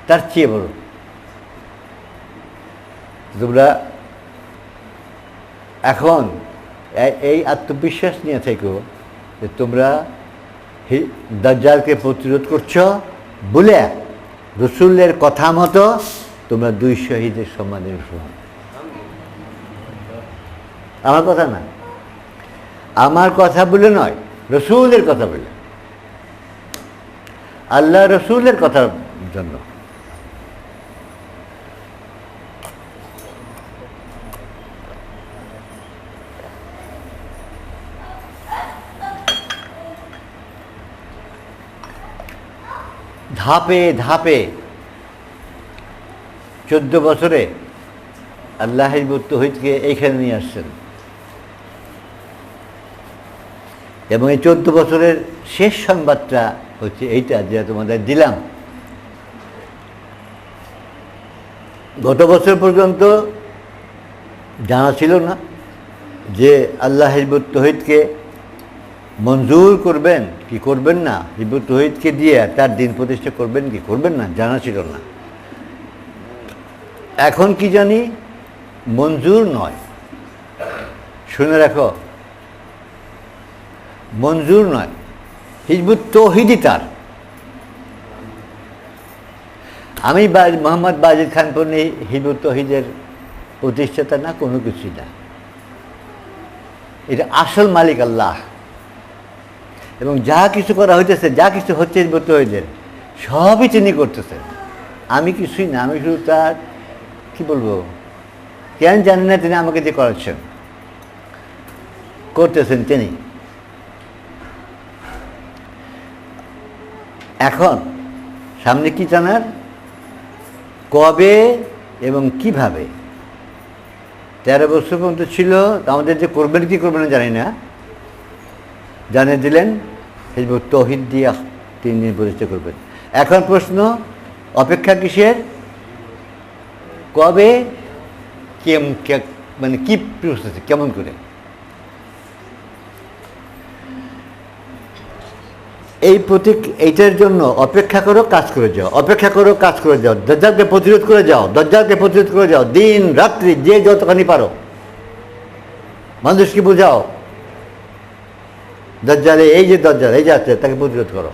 তার চেয়ে বড়। তোমরা এখন এই আত্মবিশ্বাস নিয়ে থেকো যে তোমরা দাজ্জালকে প্রতিরোধ করছো বলে রসুলের কথা মতো তোমরা 2 শহীদের সম্মানের সমান। আমার কথা না, আমার কথা বলে নয়, রসুলের কথা বলে, আল্লাহ রসুলের কথার জন্য। ধাপে ধাপে 14 বছরে আল্লাহ হিজবুত তৌহিদকে এইখানে নিয়ে আসছেন। এবং এই 14 বছরের শেষ সংবাদটা হচ্ছে এইটা যে তোমাদের দিলাম। গত বছর পর্যন্ত জানা ছিল না যে আল্লাহ হিজবুত তৌহিদকে মঞ্জুর করবেন কি করবেন না, হিজবুত তৌহিদকে দিয়ে তার দিন প্রতিষ্ঠা করবেন কি করবেন না, জানা ছিল না। এখন কি জানি মঞ্জুর নয়, শুনে রাখো, মঞ্জুর নয়, হিজবুত তৌহিদই তার। আমি মোহাম্মদ বাজিদ খান পন্নী হিজবুত তৌহিদের প্রতিষ্ঠাতা না, কোনো কিছুই না। এটা আসল মালিক আল্লাহ, এবং যা কিছু করা হইতেছে, যা কিছু হচ্ছে হিজবুত তৌহিদের সবই তিনি করতেছেন, আমি কিছুই না। আমি শুধু তার কি বলবো, কেন জানেন না, তিনি আমাকে দিয়ে করাচ্ছেন, করতেছেন তিনি। এখন সামনে কি জানার, কবে এবং কিভাবে। 13 বছর পর্যন্ত ছিল আমাদের, যে করবেন কি করবেন না জানি না, জানিয়ে দিলেন হিজবুত তৌহিদ দিয়ে তিনি প্রতিষ্ঠা করবেন। এখন প্রশ্ন, অপেক্ষা কিসের, কবে, মানে কি প্রসেস, কেমন করে। এই প্রতীক, এইটার জন্য অপেক্ষা করো, কাজ করে যাও, অপেক্ষা করো, কাজ করে যাও, দাজ্জালকে প্রতিরোধ করে যাও, দাজ্জালকে প্রতিরোধ করে যাও, দিন রাত্রি যে যতখানি পারো মানুষকে বোঝাও দাজ্জালে, এই যে দাজ্জাল এই যাচ্ছে তাকে প্রতিরোধ করো,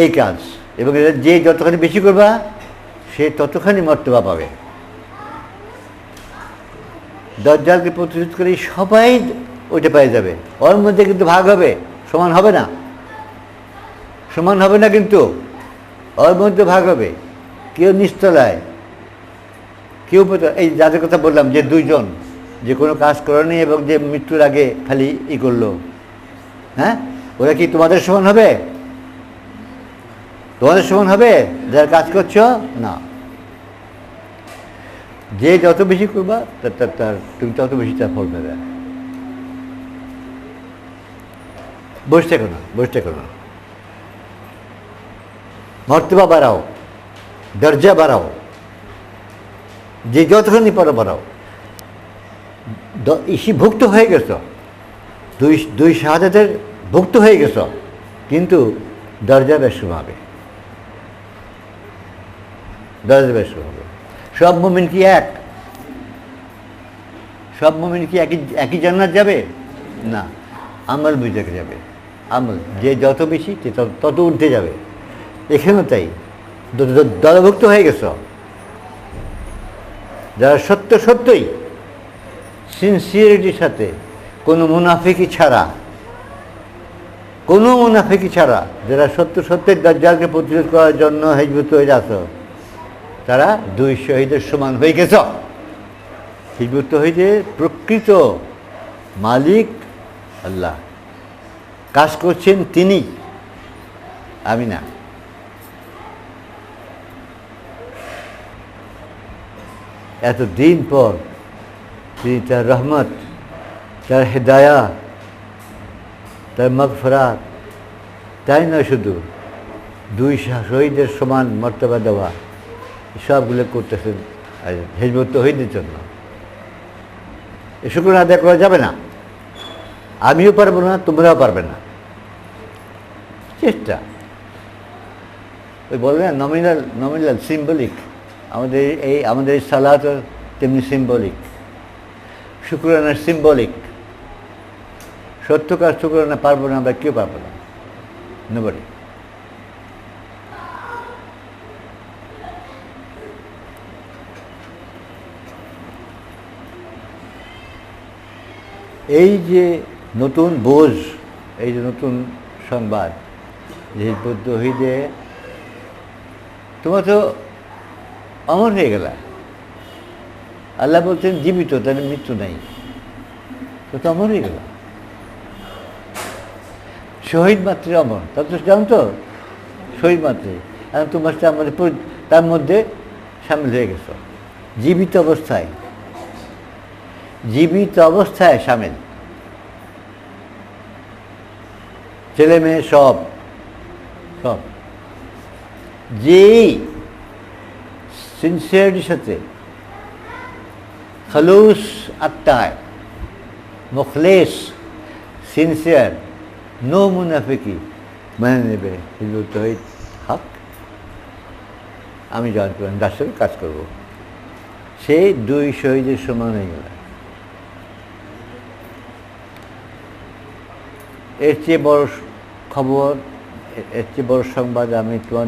এই কাজ। এবং যে যতখানি বেশি করবা সে ততখানি মর্তবা পাবে। দাজ্জালকে প্রতিরোধ করে সবাই ওইটা পেয়ে যাবে, ওর মধ্যে কিন্তু ভাগ হবে, সমান হবে না, সমান হবে না, কিন্তু ওর মধ্যে ভাগ হবে। কেউ নিচতলায়, কেউ এই যাদের কথা বললাম যে 2 জন যে কোনো কাজ করেনি এবং যে মৃত্যুর আগে খালি করলো, হ্যাঁ, ওরা কি তোমাদের সমান হবে? তোমাদের সমান হবে যারা কাজ করছো না। যে যত বেশি করবা তার তুমি তত বেশি তার ফল পাবে। বসতে করো, বসতে করো, মর্তবা বাড়াও, দরজা বাড়াও, যে যতখানি পারো বাড়াও। ভুক্ত হয়ে গেছ, দুই শাহাদাতের ভুক্ত হয়ে গেছ, কিন্তু দরজা বেশ হবে, দরজা বেশ হবে। সব মুমিন কি এক? সব মুমিন কি একই জান্নাত যাবে? না, আমল বুঝে যাবে। আমল যে যত বেশি তত উঠতে যাবে। এখানেও তাই, দলভুক্ত হয়ে গেছ, যারা সত্যই সিনসিয়ারিটির সাথে, কোনো মুনাফিকি ছাড়া যারা সত্যের দাজ্জালকে প্রতিরোধ করার জন্য হিজবুত তৌহিদ আছো, তারা 2 শহীদের সমান হয়ে গেছ। হিজবুত তৌহিদের প্রকৃত মালিক আল্লাহ, কাজ করছেন তিনি, আমি না। এতদিন পর তিনি তার রহমত, তার হেদায়া, তার মাগফিরাত, তাই নয় শুধু 2 শহীদের সমান মর্তবা দেওয়া, সবগুলো করতেছেন হিজবুত তৌহিদের জন্য। এ শুকর আদায় করা যাবে না, আমিও পারবো না, তোমরাও পারবে না। চেষ্টা, ওই বলবে না নমিনাল সিম্বলিক, আমাদের এই সালাত তেমনি সিম্বলিক, শুকরানার সিম্বলিক। সত্যকার শুকরানা পারবো না আমরা, কেউ পারবো না, নোবডি। এই যে নতুন বোঝ, এই যে নতুন সংবাদ, যে হিজবুত তৌহিদে তোমরা তো অমর হয়ে গেলা। আল্লাহ বলছেন জীবিত, তাদের মৃত্যু নাই, তো অমর হয়ে গেল। শহীদ মাত্রে অমর, তা তো জানো তো, শহীদ মাত্রে। এখন তোমার তার মধ্যে সামিল হয়ে গেছ, জীবিত অবস্থায় সামিল। ছেলে মেয়ে সব সব যেই সিনসিয়ারিটির সাথে খালুস আত্মায় মুখলেস সিনসিয়ার নো মুনাফিকি মানে নেবে হিজবুত তৌহিদ হক, আমি জয়েন করলাম, তার সঙ্গে কাজ করব, সেই 2 শহীদের সমান হয়ে গেল। এর চেয়ে বড় খবর, এর চেয়ে বড় সংবাদ আমি তোমার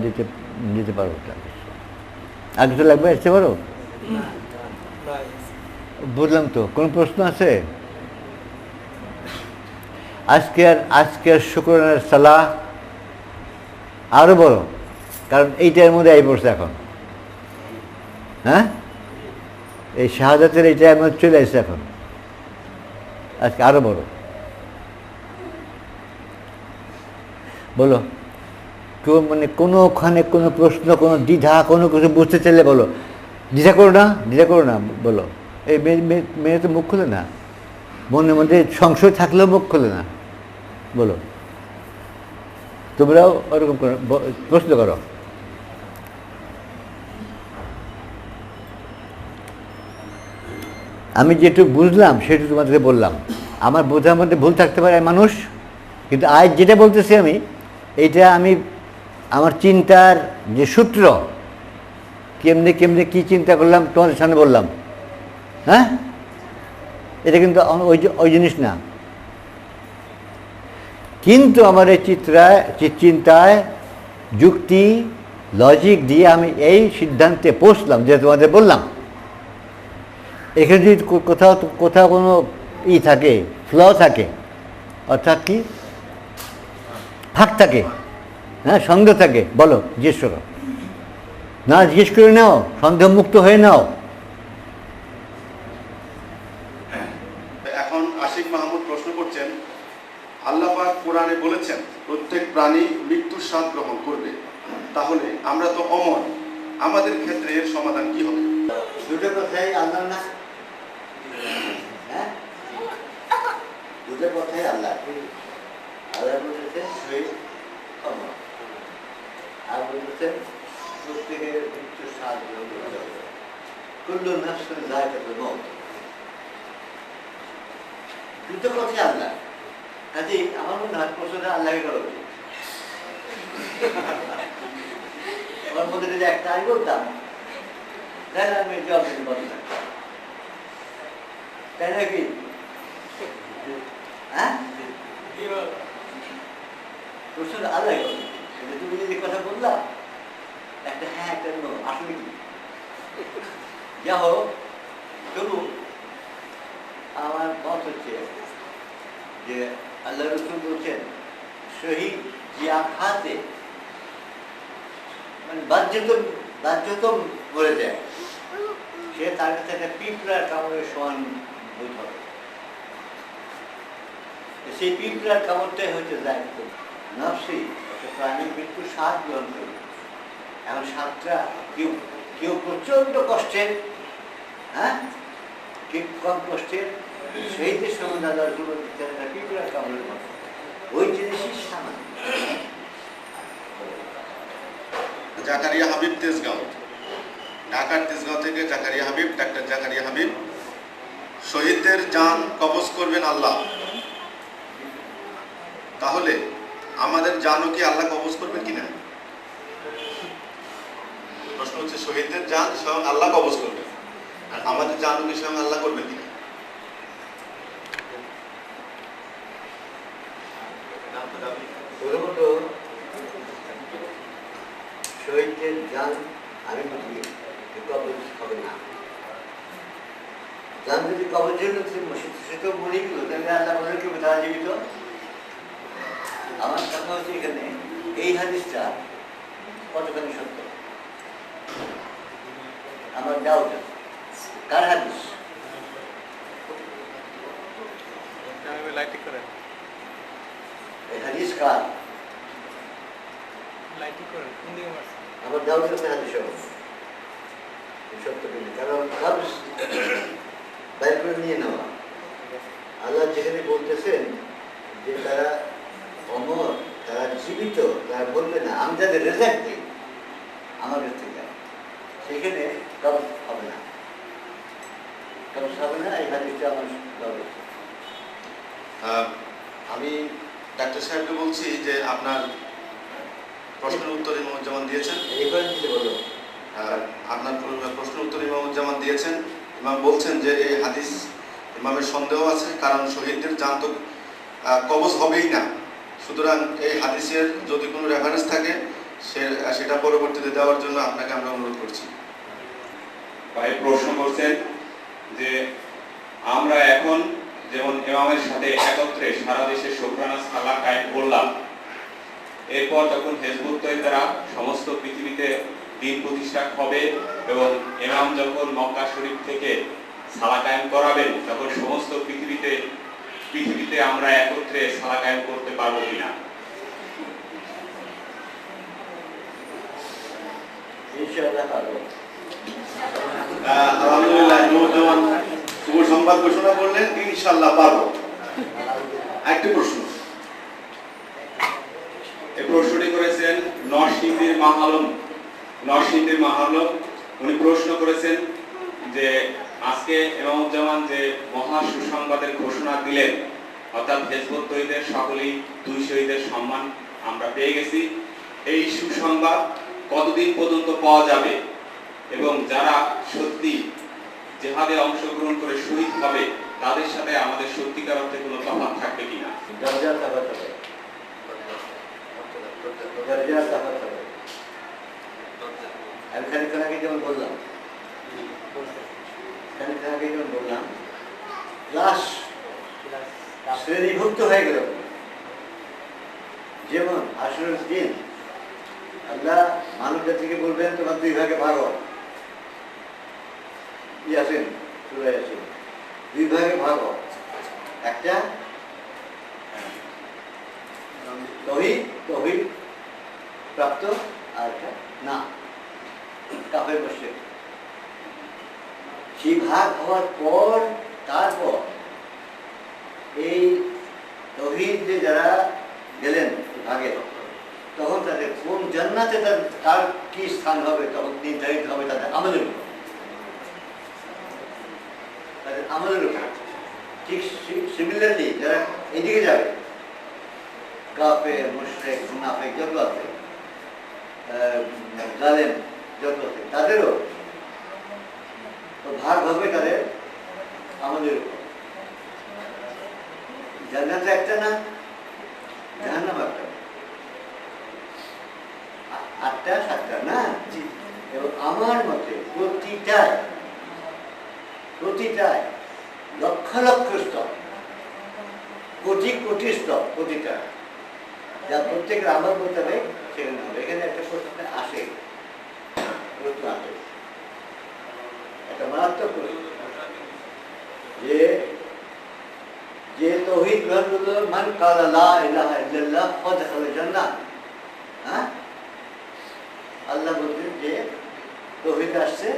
দিতে পারবো না। আগে তো লাগবে এর চেয়ে বড়? বুঝলাম তো। কোনো প্রশ্ন আছে? আজকের শুকরানের সালাহ আরো বড়, কারণ এইটার মধ্যে এই পড়ছে এখন। হ্যাঁ, এই শাহাদাতের এইটা এর মধ্যে চলে আসছে এখন, আজকে আরো বড়। বলো, কেউ মানে কোনোখানে কোনো প্রশ্ন, কোনো দ্বিধা, কোনো কিছু বুঝতে চাইলে বলো। দ্বিধা করো না, বলো। এই মেয়ে তো মুখ খুলে না, মনের মধ্যে সংশয় থাকলেও মুখ খুলে না। বলো, তোমরাও ওরকম করো, প্রশ্ন করো। আমি যেটুকু বুঝলাম সেটুকু তোমাদেরকে বললাম। আমার বোঝার মধ্যে ভুল থাকতে পারে মানুষ, কিন্তু আজ যেটা বলতেছি আমি, এইটা আমি আমার চিন্তার যে সূত্র, কেমনে কী চিন্তা করলাম তোমাদের সামনে বললাম। হ্যাঁ, এটা কিন্তু ওই জিনিস না, কিন্তু আমার এই চিন্তায় যুক্তি লজিক দিয়ে আমি এই সিদ্ধান্তে পৌঁছলাম যে তোমাদের বললাম। এখানে যদি কোথাও কোনো থাকে, ফ্ল থাকে, অর্থাৎ কি ফাঁক থাকে, হ্যাঁ, সন্দেহ থাকে, বলো, জিজ্ঞেস করো। না, জিজ্ঞেস করে নাও, সন্দেহমুক্ত হয়ে নাও। এখন আশিক মাহমুদ প্রশ্ন করছেন, আল্লাহ পাক কোরআনে বলেছেন প্রত্যেক প্রাণী মৃত্যুর স্বাদ গ্রহণ করবে, তাহলে আমরা তো অমর, আমাদের ক্ষেত্রে এর সমাধান কি হবে? দুটো কথাই আল্লাহ না, হ্যাঁ, দুটো কথাই আল্লাহ। আল্লাহ বলেছেন শহীদ অমর, আর বলেছেন প্রত্যেকের মৃত্যুর স্বাদ গ্রহণ করতে হবে। কুল্লু নাফসিন যায়কাতুল মউত, দুটো কথাই আল্লাহ। কাজে আমার মনে হয় প্রশ্নটা আল্লাহকে করা উচিত। আমার মধ্যে যদি একটা আমি বলতাম, তাহলে আমি জল থেকে বন্ধ থাকতাম, তাই নাকি? হ্যাঁ, প্রশ্নটা আল্লাহ করা উচিত। তুমি যদি কথা বললাম একটা হ্যাঁ একটা নো, আসলে কি যা হোক, তবু আমার মত হচ্ছে যে আল্লাহ রসুল বলছেন শহীদ যে আঘাতে মানে বাহ্যত মরে যায়, সে তার কাছে একটা পিঁপড়ার কামড়ের সমান বোধ হবে। সেই পিঁপড়ার কামড়টাই হচ্ছে যায় নফসি, একটা প্রাণীর মৃত্যুর স্বাদ গ্রহণ করবে। এখন স্বাদটা কেউ প্রচন্ড কষ্টের, হ্যাঁ, কেউ কম কষ্টের, শহীদের সম্বন্ধে আল্লাহ রসুল বলছেন একটা পিঁপড়ার কামড়ের মতো, ওই জিনিসই সামান্য। জাকারিয়া হাবিব তেজগাঁও, ঢাকার তেজগাঁও থেকে জাকারিয়া হাবিব, ডাক্তার জাকারিয়া হাবিব, শহীদদের জান কবজ করবেন আল্লাহ, তাহলে আমাদের জানও কি আল্লাহ কবজ করবেন কিনা? প্রশ্ন হচ্ছে শহীদদের জান স্বয়ং আল্লাহ কবজ করবেন, আর আমাদের জানও কি স্বয়ং আল্লাহ করবেন কিনা? প্রথমত শহীদদের জান আমি বুঝি কবজ হবে না। জান যদি কবজের সে তো মরে গেল, তাহলে আল্লাহ মনে করবে তারা জীবিত। আমার কথা হচ্ছে এখানে এই হাদিসটা কতখানি সত্য আমার ডাউট আছে। কার হাদিস? এই হাদিস কার? আমার ডাউট আছে হাদিস সত্য কিনা, কারণ কবজ বাইর করে নিয়ে নেওয়া। আল্লাহ যেখানে বলতেছেন যে তারা অমর, তারা জীবিত, তারা বলবে না আমি তাদের রেজাল্ট দিই আমার কাছ থেকে, সেখানে কবজ হবে না, কবজ হবে না। এই হাদিসটা আমার দরকার। আমি ডাক্তার সাহেবকে বলছি যে আপনার প্রশ্নের উত্তর ইমামুজ্জামান দিয়েছেন। এবার দিতে বলো। আপনার প্রশ্নের উত্তর ইমামুজ্জামান দিয়েছেন। ইমাম বলছেন যে এই হাদিস ইমামের সন্দেহ আছে, কারণ শহীদদের জান তো কবজ হবেই না। সুতরাং এই হাদিসের যদি কোনো রেফারেন্স থাকে সেটা পরবর্তীতে দেওয়ার জন্য আপনাকে আমরা অনুরোধ করছি। ভাই প্রশ্ন করছেন যে আমরা এখন যেমন ইমামের সাথে একত্রে সারা দেশে শুকরানা সালাহ কায়েম করলাম, এরপর যখন হিজবুত তৈয়বারা সমস্ত পৃথিবীতে দিন প্রতিষ্ঠা হবে এবং ইমাম যখন মক্কা শরীফ থেকে সালাহ কায়েম করাবেন, তখন সমস্ত পৃথিবীতে আমরা একত্রে সালাহ কায়েম করতে পারবো কিনা? ইনশাআল্লাহ পারবো। আলহামদুলিল্লাহ, ইমামুজ্জামান শুভ সংবাদ ঘোষণা করলেন, ইনশাআল্লাহ পারবো। আরেকটি প্রশ্ন। এই প্রশ্নটি করেছেন নরসিংদীর মাহালম। উনি প্রশ্ন করেছেন যে আজকে ইমামুজ্জামান যে মহা সুসংবাদের ঘোষণা দিলেন, অর্থাৎ হিজবুত তৈয়দের সকলেই 2 শহীদের সম্মান আমরা পেয়ে গেছি, এই সুসংবাদ কতদিন পর্যন্ত পাওয়া যাবে এবং যারা সত্যি জিহাদে অংশগ্রহণ করে শহীদ হবে তাদের সাথে আমাদের সত্যিকার অর্থে কোনো তফাৎ থাকবে কিনা? দরজার তফাৎ হবে, দরজার তফাৎ হবে। আমি খানিকক্ষণ আগে যেমন বললাম, ক্লাস শ্রেণীভুক্ত হয়ে গেল। যেমন আসরের দিন আল্লাহ মানব জাতিকে বলবেন তোমার 2 ভাগে ভাগ হও। ইয়াসিন, সূরা ইয়াসিন, 2 ভাগে ভাগ হও। একটা তৌহিদ প্রাপ্ত, আর একটা না কাফের মুশরিক। সেই ভাগ হওয়ার পর তারপর এই তৌহিদে যারা গেলেন ভাগে, তখন তাদের কোন জান্নাতে তার কি স্থান হবে তখন নির্ধারিত হবে তাদের আমলের উপর। ঠিক সিমিলারলি যারা এদিকে যাবে, কাফের মুশরিক মুনাফিক যত আছে, জালেম যত আছে, তাদেরও ভাগ হবে তাদের আমাদের উপর। জান্নাত একটা না, জাহান্নাম একটা, 8টা 7টা না। এবং আমার মতে প্রতিটায় লক্ষ লক্ষ স্তর, কোটি কোটি স্তর, প্রতিটা যা প্রত্যেকের আমল করতে হবে সেখানে হবে। এখানে একটা প্রশ্ন আসে, একটা মারাত্মক প্রশ্ন, যে তৌহিদ গ্রহণ করলো, মান ক্বালা লা ইলাহা ইল্লাল্লাহ ফাদখালাল জান্নাহ। হ্যাঁ, আল্লাহ বলছেন যে তৌহিদ আসছে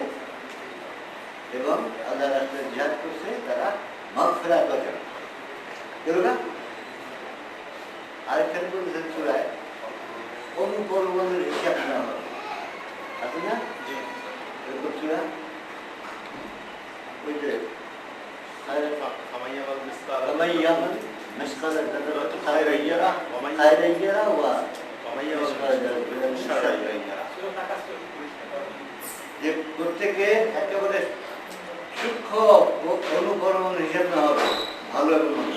এবং আল্লাহর রাস্তায় জিহাদ করছে, তারা মাগফিরাত পাবে। কেন না? আরেকখানে বলছেন সূরায় অনুপরমাণুর হিসাব না হবে, আছে না? এরকম সূরা ওই যে ومن يعمل مثقال ذرة خيرا يره ومن يعمل مثقال ذرة شرا يره। যে প্রত্যেকে একেবারে সূক্ষ্ম অনুপরমাণু হিসাব না হবে, ভালো এবং মন্দ,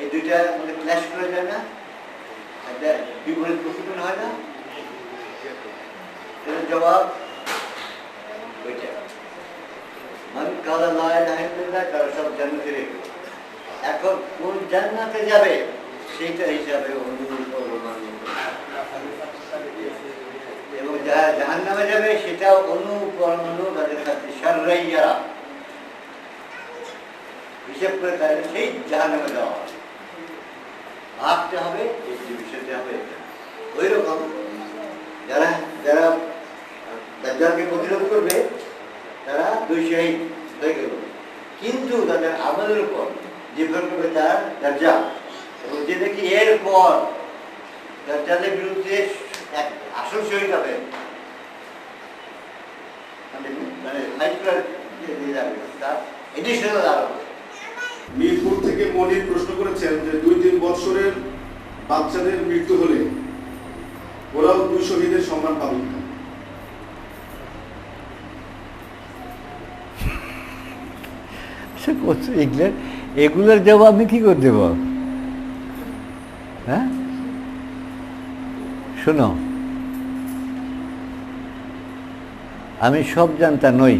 এই দুইটা মধ্যে ক্ল্যাশ করে যায় না, একটা বিপরীত প্রতিফলন হয় না। এর জবাব ওইটা, মান ক্বালা লা ইলাহা ইল্লাল্লাহ, তারা সব জান্নাতে রেখে। এখন কোন জান্নাতে যাবে সেইটা হিসাবে অনুপরমাণু, এবং যারা জাহান্নামে যাবে সেটাও অনুপরমাণু, তাদের সাথে শাররাইয়ারা হিসাব করে তাহলে সেই জাহান্নামে যাওয়া হবে। ভাগতে হবে, এই বিষয়তে হবে। ওই রকম যারা দাজ্জালকে প্রতিরোধ করবে তারা 2 শহীদ হয়ে গেল, কিন্তু তাদের আমলের উপর নির্ভর করবে তার দরজা যে নাকি এরপর দাজ্জালের বিরুদ্ধে এক আসল শহীদ হবে, মানে ফাইট করার দিয়ে যাবে, তার এডিশনাল আরো। মিরপুর থেকে মনির প্রশ্ন করেছেন যে 2-3 বছরের বাচ্চাদের মৃত্যু হলে ওরাও 2 শহীদের সম্মান পাবে না। এগুলোর জবাব আমি কি করে দেব? হ্যাঁ, শোনো, আমি সব জানতা নই,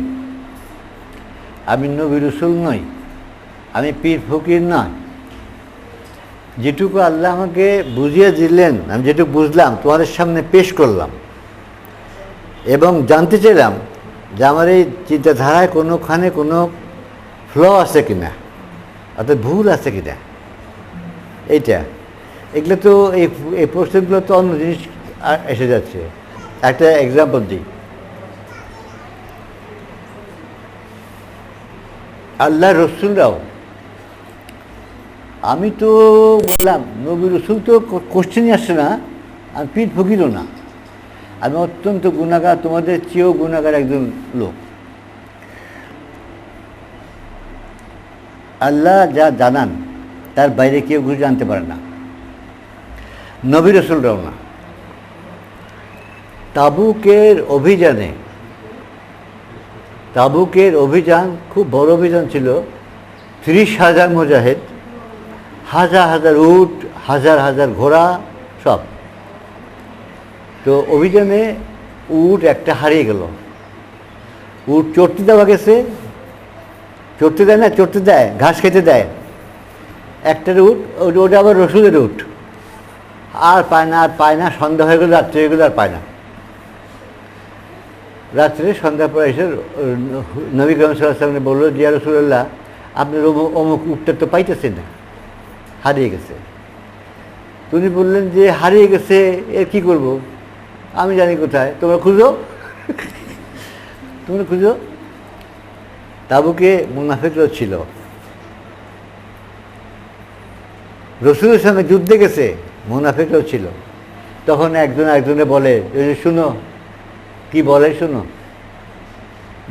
আমি নবী রাসূল নই, আমি পীর ফকির নয়। যেটুকু আল্লাহ আমাকে বুঝিয়ে দিলেন, আমি যেটুকু বুঝলাম তোমাদের সামনে পেশ করলাম, এবং জানতে চাইলাম যে আমার এই চিন্তাধারায় কোনোখানে কোনো ফ্ল আছে কিনা, অর্থাৎ ভুল আছে কিনা। এইটা এগুলো তো এই প্রশ্নগুলো তো অন্য জিনিস এসে যাচ্ছে। একটা এক্সাম্পল দিই, আল্লাহ রসুলরাও, আমি তো বললাম নবী রসুল তো কোশ্চেনই আসছে না, আমি পীর ফকিরও না, আমি অত্যন্ত গুণাগার, তোমাদের চেয়েও গুণাগার একজন লোক। আল্লাহ যা জানান তার বাইরে কেউ কিছু জানতে পারে না, নবী রাসূলরাও না। তাবুকের অভিযান খুব বড় অভিযান ছিল, 30,000 মুজাহিদ, হাজার হাজার উট, হাজার হাজার ঘোড়া, সব। তো অভিযানে উট একটা হারিয়ে গেল। উট চড়তে দেওয়া গেছে, চড়তে দেয় না, চড়তে দেয়, ঘাস খেতে দেয়, একটার উট, ওটা আবার রসুলের উট, আর পায় না, আর পায় না। সন্ধ্যা হয়ে গেল, রাত্রে হয়ে গেল, আর পায় না। রাত্রে সন্ধ্যার পর এসে নবী করিম সাল্লাল্লাহু আলাইহি ওয়াসাল্লাম বললো, যে ইয়া রাসূলুল্লাহ, আপনার অমুক উটটা তো পাইতেছেন না, হারিয়ে গেছে। তিনি বললেন যে হারিয়ে গেছে, এর কী করবো, আমি জানি কোথায়, তোমরা খুঁজো, তোমরা খুঁজো। তাবুকে মুনাফিকরাও ছিল, রাসূলের সঙ্গে যুদ্ধে গেছে, মুনাফিকরাও ছিল। তখন একজন একজনে বলে, শুনো কি বলে, শুনো,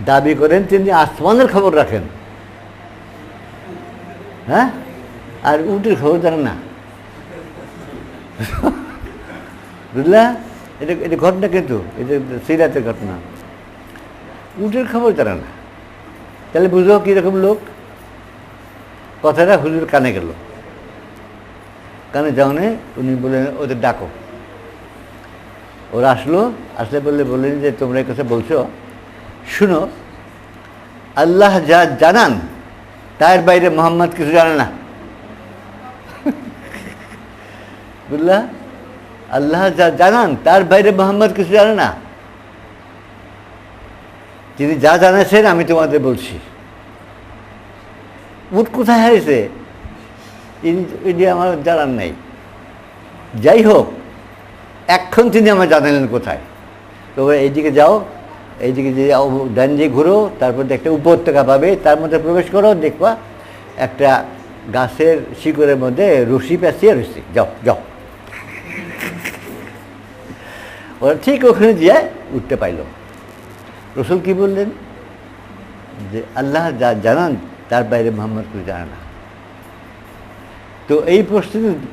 দাবি করেন তিনি আসমানের খবর রাখেন, হ্যাঁ, আর উটের খবর জানেন না। বুঝলা, এটা ঘটনা, কিন্তু এটা সিরাতের ঘটনা। উটের খবর জানে না, তাহলে বুঝো কীরকম লোক। কথাটা হুজুর কানে গেল, কানে যাওয়ানে উনি বললেন, ওদের ডাকো। ওরা আসলে বললেন যে তোমরা এই কথা বলছো, শুনো, আল্লাহ যা জানান তার বাইরে মোহাম্মদ কিছু জানে না। বুঝলা, আল্লাহ যা জানান তার বাইরে মোহাম্মদ কিছু জানে না। তিনি যা জানাচ্ছেন আমি তোমাদের বলছি। উট কোথায় হারিয়েছে এটি আমার জানার নেই। যাই হোক, এখন তিনি আমার জানালেন কোথায়। তোমরা এইদিকে যাও, এইদিকে যে ডান দিকে ঘুরো, তারপর একটা উপত্যকা পাবে, তার মধ্যে প্রবেশ করো, দেখবা একটা গাছের শিকড়ের মধ্যে রশি পেঁচিয়ে রয়েছে, যাও যাও। ওরা ঠিক ওখানে গিয়ে উঠতে পাইল। রসুল কি বললেন যে আল্লাহ যা জানান তার বাইরে মোহাম্মদ কেউ জানে না। তো এই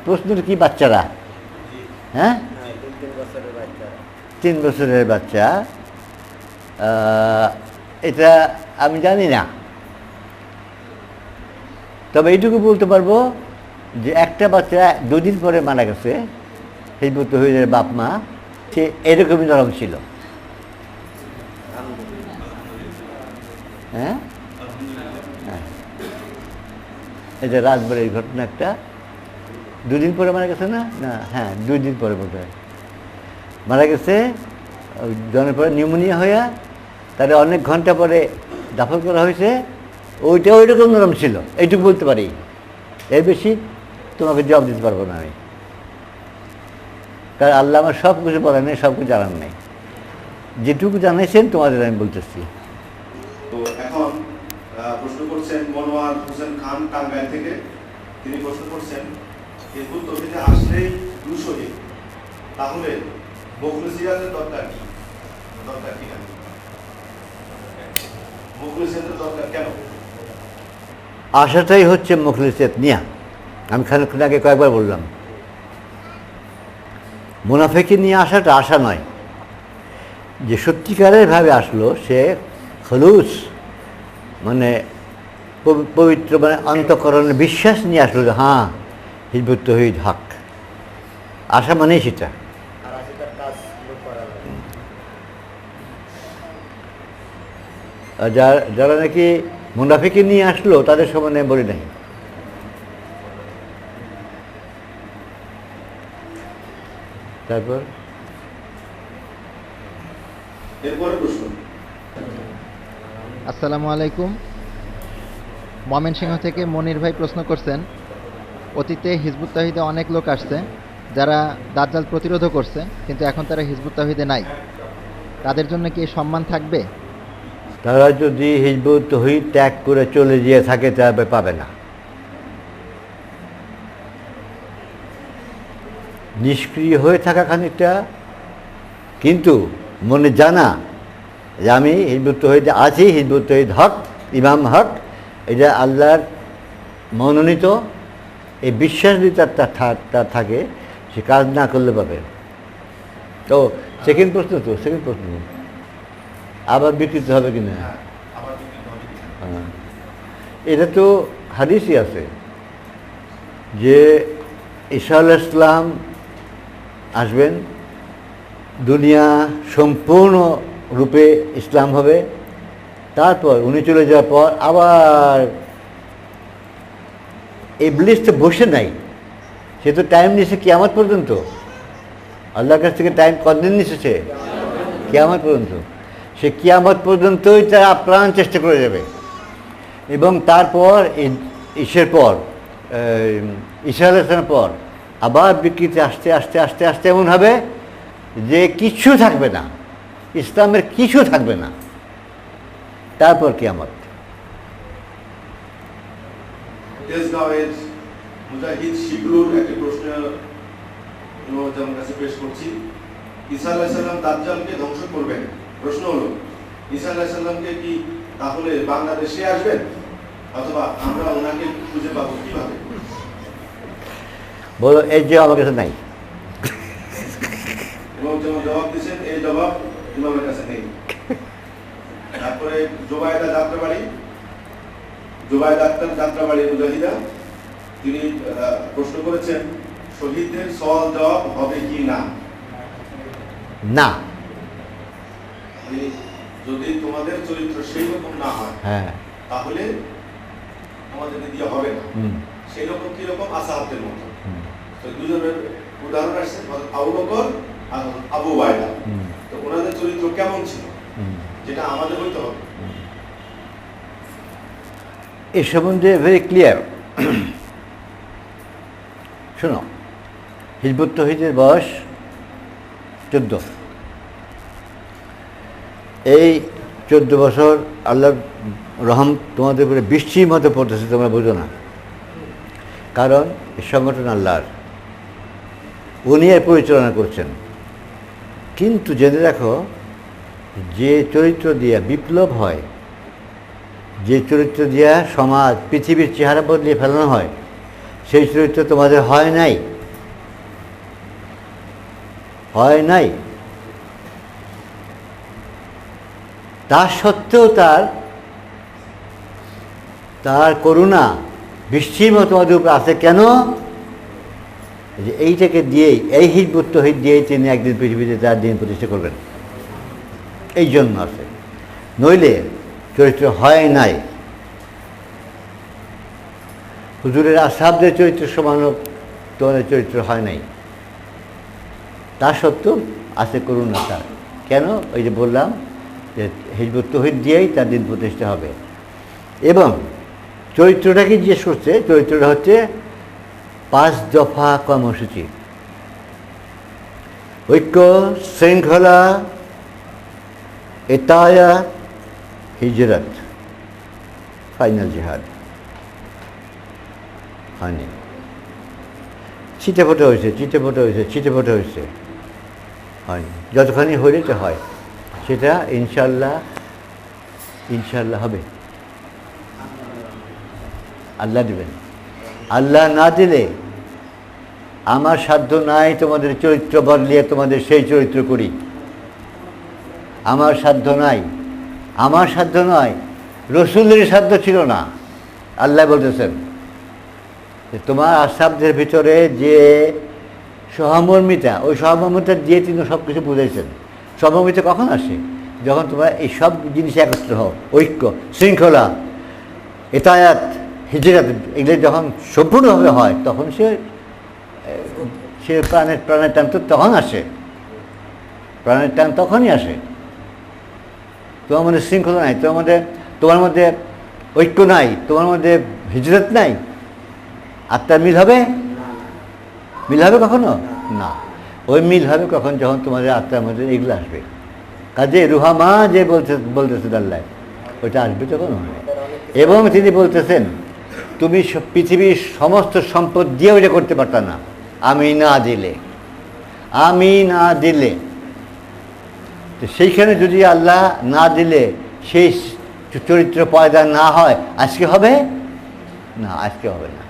প্রশ্নটা কি বাচ্চারা, হ্যাঁ, 3 বছরের বাচ্চা, এটা আমি জানি না। তবে এইটুকু বলতে পারবো যে একটা বাচ্চা 2 দিন পরে মারা গেছে, হিজবুত তৌহিদের বাপ মা, সে এরকমই নরম ছিল। হ্যাঁ, এটা রাজবাড়ির ঘটনা একটা। 2 দিন পরে মারা গেছে না, না, হ্যাঁ 2 দিন পরে বোধ হয় মারা গেছে। জনের পরে নিউমোনিয়া হইয়া তারা অনেক ঘন্টা পরে দাফন করা হয়েছে। ওইটা ওইরকম নরম ছিল, এইটুকু বলতে পারি। এর বেশি তোমাকে জবাব দিতে পারবো না আমি, কারণ আল্লাহ আমার সব কিছু বলেন নেই, সব কিছু জানার নেই। যেটুকু জানাইছেন তোমাদের আমি বলতেছি। তো এখন প্রশ্ন করছেন মনোয়ার হোসেন খান টাঙ্গাইল থেকে। তিনি প্রশ্ন করছেন হিজবুত তৌহিদে আসলেই দুই শহীদ, তাহলে মুখলিসিয়াতের দরকার কি? দরকার কি না? মুখলিসিয়াতের দরকার কেন? আশাটাই হচ্ছে মুখলিসিয়াত নিয়া। আমি খানিকক্ষণ আগে কয়েকবার বললাম, মুনাফিকি নিয়ে আসাটা আশা নয়। যে সত্যিকারের ভাবে আসলো সে খলুস, মানে পবিত্র, মানে অন্তঃকরণের বিশ্বাস নিয়ে আসলো যে হ্যাঁ হিজবুত তৌহিদ হক। আশা মানেই সেটা। আর যারা নাকি মুনাফিকি নিয়ে আসলো তাদের সমানে বলি নাই। তারপর এরপরে প্রশ্ন। আসসালামু আলাইকুম। ময়মনসিংহ থেকে মনির ভাই প্রশ্ন করছেন, অতীতে হিজবুত তাওহীদে অনেক লোক আসছে যারা দাজ্জাল প্রতিরোধ করছে, কিন্তু এখন তারা হিজবুত তাওহীদে নাই, তাদের জন্য কি এই সম্মান থাকবে? তারা যদি হিজবুত তৌহিদ ত্যাগ করে চলে গিয়ে থাকে তবে পাবে না। নিষ্ক্রিয় হয়ে থাকা খানিকটা, কিন্তু মনে জানা যে আমি হিজবুত তৌহিদে আছি, হিজবুত তৌহিদ হক, ইমাম হক, এটা আল্লাহর মনোনীত, এই বিশ্বাস যদি তার থাকে, সে কাজ না করলে পাবে। তো সেকেন্ড প্রশ্ন আবার বিকৃত হবে কিনা? আবার বিকৃত হবে কিনা? হ্যাঁ, এটা তো হাদিসই আছে যে ঈসা আলাইহিস সালাম আসবেন, দুনিয়া সম্পূর্ণ রূপে ইসলাম হবে, তারপর উনি চলে যাওয়ার পর আবার ইবলিস তো বসে নাই, সে তো টাইম নিয়েছে কিয়ামত পর্যন্ত। আল্লাহর কাছ থেকে টাইম কতদিন নিয়েছে? কিয়ামত পর্যন্ত। সে কিয়ামত পর্যন্তই তার আপ্রাণ চেষ্টা করে যাবে। এবং তারপর ঈসা আলাইহিস সালামের পর আবার বিকৃতি আস্তে আস্তে আস্তে আস্তে এমন হবে যে কিছু থাকবে না, ইসলামের কিছু থাকবে না, তারপর কিয়ামত। তেজগাঁওয়ের মুজাহিদ শিবলুর একটি প্রশ্ন আমার কাছে পেশ করছি। ঈসা আলাইহিস সালাম দাজ্জালকে ধ্বংস করবেন। প্রশ্ন হলো, ঈসা আলাইহিস সালামকে কি তাহলে বাংলাদেশে আসবেন, অথবা আমরা ওনাকে খুঁজে পাবো কিভাবে? বলো, এই যে আমার কাছে নাই। এবং যেমন জবাব দিচ্ছেন, এই জবাব ইমামের কাছে নেই। তারপরে জোবায়দা যাত্রাবাড়ি মুজাহিদা, তিনি প্রশ্ন করেছেন, শহীদদের সওয়াল জবাব হবে কি না? না। যদি তোমাদের চরিত্র সেই রকম না হয়, হ্যাঁ, তাহলে আমাদেরকে দিয়ে হবে না। সেই রকম কিরকম? আসাহাবদের মতো। তো দুজনের উদাহরণ আসছে, আবু বকর আর আবু উবাইদা। তো ওনাদের চরিত্র কেমন ছিল, যেটা আমাদের হইতে হবে। এ সম্বন্ধে ভেরি ক্লিয়ার। শোনো, হিজবুত তৌহিদের বয়স 14। এই 14 বছর আল্লাহর রহম তোমাদের উপরে বৃষ্টির মতো পড়তেছে, তোমরা বুঝো না। কারণ এই সংগঠন আল্লাহর, উনি এর পরিচালনা করছেন। কিন্তু জেনে রাখো, যে চরিত্র দিয়া বিপ্লব হয়, যে চরিত্র দিয়া সমাজ, পৃথিবীর চেহারা বদলিয়ে ফেলানো হয়, সেই চরিত্র তোমাদের হয় নাই। তা সত্ত্বেও তার করুণা বৃষ্টির মতো তোমাদের উপর আছে। কেন? যে এইটাকে দিয়েই, এই হিজবুত তৌহিদ দিয়েই তিনি একদিন পৃথিবীতে তার দিন প্রতিষ্ঠা করবেন, এই জন্য আছে। নইলে চরিত্র হয় নাই। হুজুরের আসহাবদের চরিত্র সমানও তোমাদের চরিত্র হয় নাই। তা সত্ত্বেও আছে করুণা তার। কেন? ওই যে বললাম যে হিজবুত তৌহিদ দিয়েই তার দিন প্রতিষ্ঠা হবে। এবং চরিত্রটাকে জিজ্ঞেস করছে, চরিত্রটা হচ্ছে 5 দফা কর্মসূচি: ঐক্য, শৃঙ্খলা, এতায়া, হিজরত, ফাইনাল জিহাদ। হয়নি। ছিটে ফোটে হয়েছে, ছিটে ফোটে হয়েছে, ছিটে ফোটে হয়েছে, হয়নি। যতখানি হলে তো হয়, সেটা ইনশাল্লাহ ইনশাল্লাহ হবে। আল্লাহ দেবেন। আল্লাহ না দিলে আমার সাধ্য নাই তোমাদের চরিত্র বদলিয়ে তোমাদের সেই চরিত্র করি। আমার সাধ্য নাই, আমার সাধ্য নয়, রসুলের সাধ্য ছিল না। আল্লাহ বলতেছেন যে তোমার আসাবদের ভিতরে যে সহমর্মিতা, ওই সহমর্মিতা দিয়ে তিনি সব কিছু বুঝাইছেন। সহমর্মিতা কখন আসে? যখন তোমরা এই সব জিনিস একত্র হও, ঐক্য, শৃঙ্খলা, এতায়াত, হিজরাত, এগুলো যখন সম্পূর্ণভাবে হয়, তখন সে প্রাণের টান তো তখন আসে, প্রাণের টান তখনই আসে। তোমার মধ্যে শৃঙ্খলা নাই, তোমার মধ্যে ঐক্য নাই, তোমার মধ্যে হিজরত নাই, আত্মার মিল হবে? মিল হবে কখনো না। ওই মিল হবে কখন? যখন তোমাদের আত্মার মধ্যে এগুলো আসবে। কাজে রুহামা যে বলতেছেন আল্লাহ, ওইটা আসবে তখন হবে। এবং তিনি বলতেছেন তুমি পৃথিবীর সমস্ত সম্পদ দিয়ে ওইটা করতে পারত না, আমি না দিলে। তো সেইখানে যদি আল্লাহ না দিলে সেই চরিত্র পয়দা না হয়, আজকে হবে না, আজকে হবে না।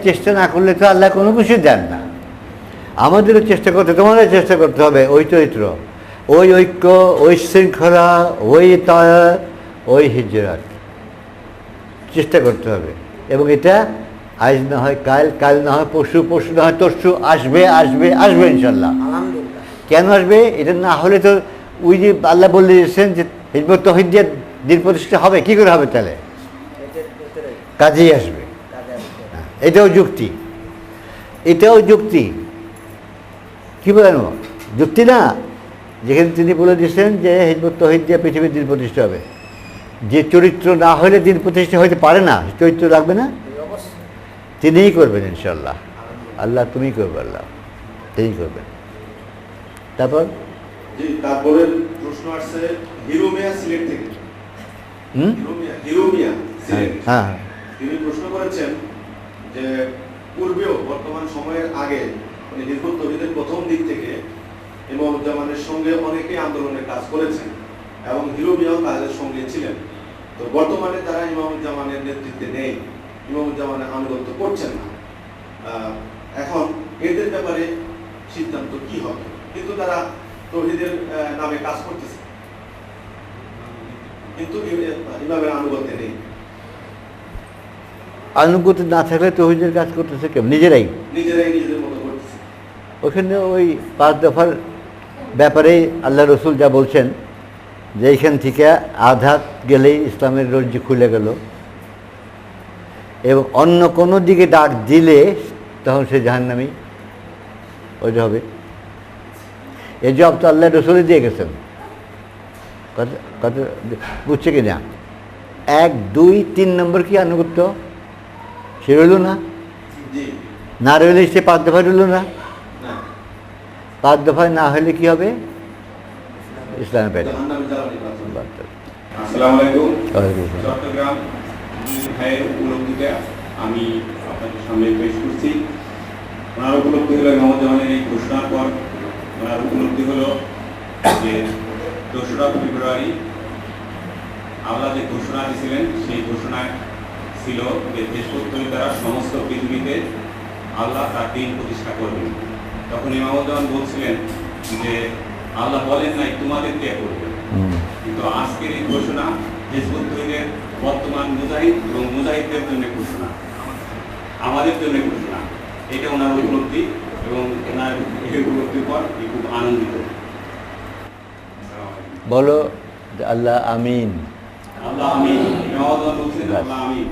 চেষ্টা না করলে তো আল্লাহ কোনো কিছু দেন না। আমাদেরও চেষ্টা করতে, তোমাদের চেষ্টা করতে হবে ওই চরিত্র, ওই ঐক্য, ওই শৃঙ্খলা, ওই তয়া, ওই হিজরাত চেষ্টা করতে হবে। এবং এটা আজ না হয় কাল, কাল না হয় পরশু, পরশু না হয় তরশু, আসবে আসবে আসবে ইনশাল্লাহ। কেন আসবে? এটা না হলে তো ওই যে আল্লাহ বলে দিয়েছেন যে হিজবুত তাওহীদ দিয়ে দিন প্রতিষ্ঠা হবে, কী করে হবে তাহলে? কাজেই আসবে। এটাও যুক্তি, এটাও যুক্তি। কী বলেন? যুক্তি না? যেখানে তিনি বলে দিয়েছেন যে হিজবুত তাওহীদ দিয়ে পৃথিবীর দিন প্রতিষ্ঠা হবে। যে চরিত্র না হলে দিন প্রতিষ্ঠা হইতে পারে না, চরিত্র রাখবে না, তিনিই করবেন ইনশাল্লাহ। আল্লাহ তুমিই করবে, আল্লাহ তিনিই করবেন। তারপর তারপরে প্রশ্ন আসছে হিরো মিয়া সিলেট থেকে। হিরো মিয়া সিলেট। হ্যাঁ, তিনি প্রশ্ন করেছেন যে পূর্বেও বর্তমান সময়ের আগে মানে হিজবুত তাওহীদের প্রথম দিক থেকে ইমামুজ্জামানের সঙ্গে অনেকেই আন্দোলনের কাজ করেছেন এবং হিরো মিয়াও কাজের সঙ্গে ছিলেন। তো বর্তমানে তারা ইমামুজ্জামানের নেতৃত্বে নেই, ইমামুজ্জামানের আনুগত্য করছেন না। এখন এদের ব্যাপারে সিদ্ধান্ত কি হবে? কিন্তু তারা তাওহীদের নামে কাজ করতেছে, কিন্তু ইমামের আনুগত্যে নেই। আনুগত্য না থাকলে তাওহীদের কাজ করতেছে কেউ? নিজেরাই নিজেদের মতো করতেছে। ওখানে ওই 5 দফার ব্যাপারে আল্লাহ রসুল যা বলছেন যে এইখান থেকে আঘাত গেলেই ইসলামের রজ্জু খুলে গেল, এবং অন্য কোনো দিকে ডাক দিলে তখন সে জাহান্নামী ওইটা হবে। এই জব তো আল্লাহ রসুলই দিয়ে গেছেন। কত বুঝছে কি না? 1, 2, 3 নম্বর কি আনুগত্য? সে রইল না, না রইলে সে 5 দফায় রইল না। 5 দফায় না হলে কি হবে? ইসলামের পেটে। আসসালামু আলাইকুম। চট্টগ্রাম ভাইয়ের উপলব্ধিতে আমি আপনাদের সামনে পেশ করছি। ওনার উপলব্ধি হলো ইমামুজ্জামানের এই ঘোষণার পর ওনার উপলব্ধি হলো যে 2রা ফেব্রুয়ারি আল্লাহ যে ঘোষণা দিয়েছিলেন সেই ঘোষণায় ছিল যে হিজবুত তাওহীদ দ্বারা সমস্ত পৃথিবীতে আল্লাহ তার দিন প্রতিষ্ঠা করবেন। তখন ইমামুজ্জামান বলছিলেন যে আল্লাহ বলেন নাই তোমাদের কে করবে, কিন্তু আজকের এই ঘোষণা হিজবুত তাওহীদের বর্তমান মুজাহিদ এবং মুজাহিদদের জন্য ঘোষণা, আমাদের জন্য ঘোষণা। এটা ওনার উপলব্ধি এবং ওনার এই উপলব্ধির পর খুব আনন্দিত। বলো আল্লাহ আমিন। আল্লাহ আমিন। ইমামুজ্জামান বলছেন আল্লাহ আমিন।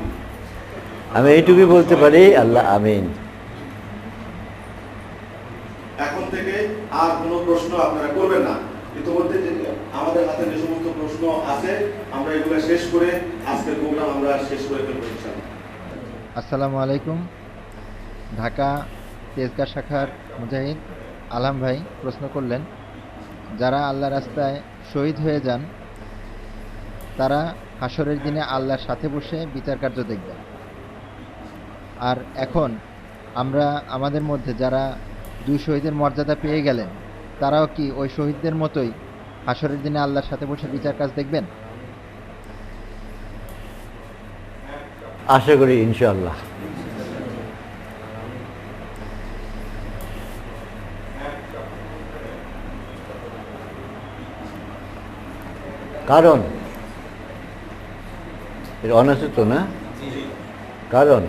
আমি এইটুকুই বলতে পারি, আল্লাহ আমিন। এখন থেকে আর কোনো প্রশ্ন আপনারা করবেন না। ইতিমধ্যে আমাদের হাতে যে সমস্ত প্রশ্ন আছে আমরা এগুলো শেষ করে আজকের প্রোগ্রাম আমরা শেষ করে ফেলবো ইনশাআল্লাহ। আসসালামু আলাইকুম। ঢাকা তেজগাঁ শাখার মুজাহিদ আলম ভাই প্রশ্ন করলেন, যারা আল্লাহ রাস্তায় শহীদ হয়ে যান তারা হাসরের দিনে আল্লাহর সাথে বসে বিচার কার্য দেখবেন। আর এখন আমরা আমাদের মধ্যে যারা 2 শহীদের মর্যাদা পেয়ে গেলেন তারাও কি ওই শহীদদের মতোই হাসরের দিনে আল্লাহর সাথে বসে বিচার কাজ দেখবেন? আশা করি ইনশাআল্লাহ। কারণ এটা অনাসূত না, কারণ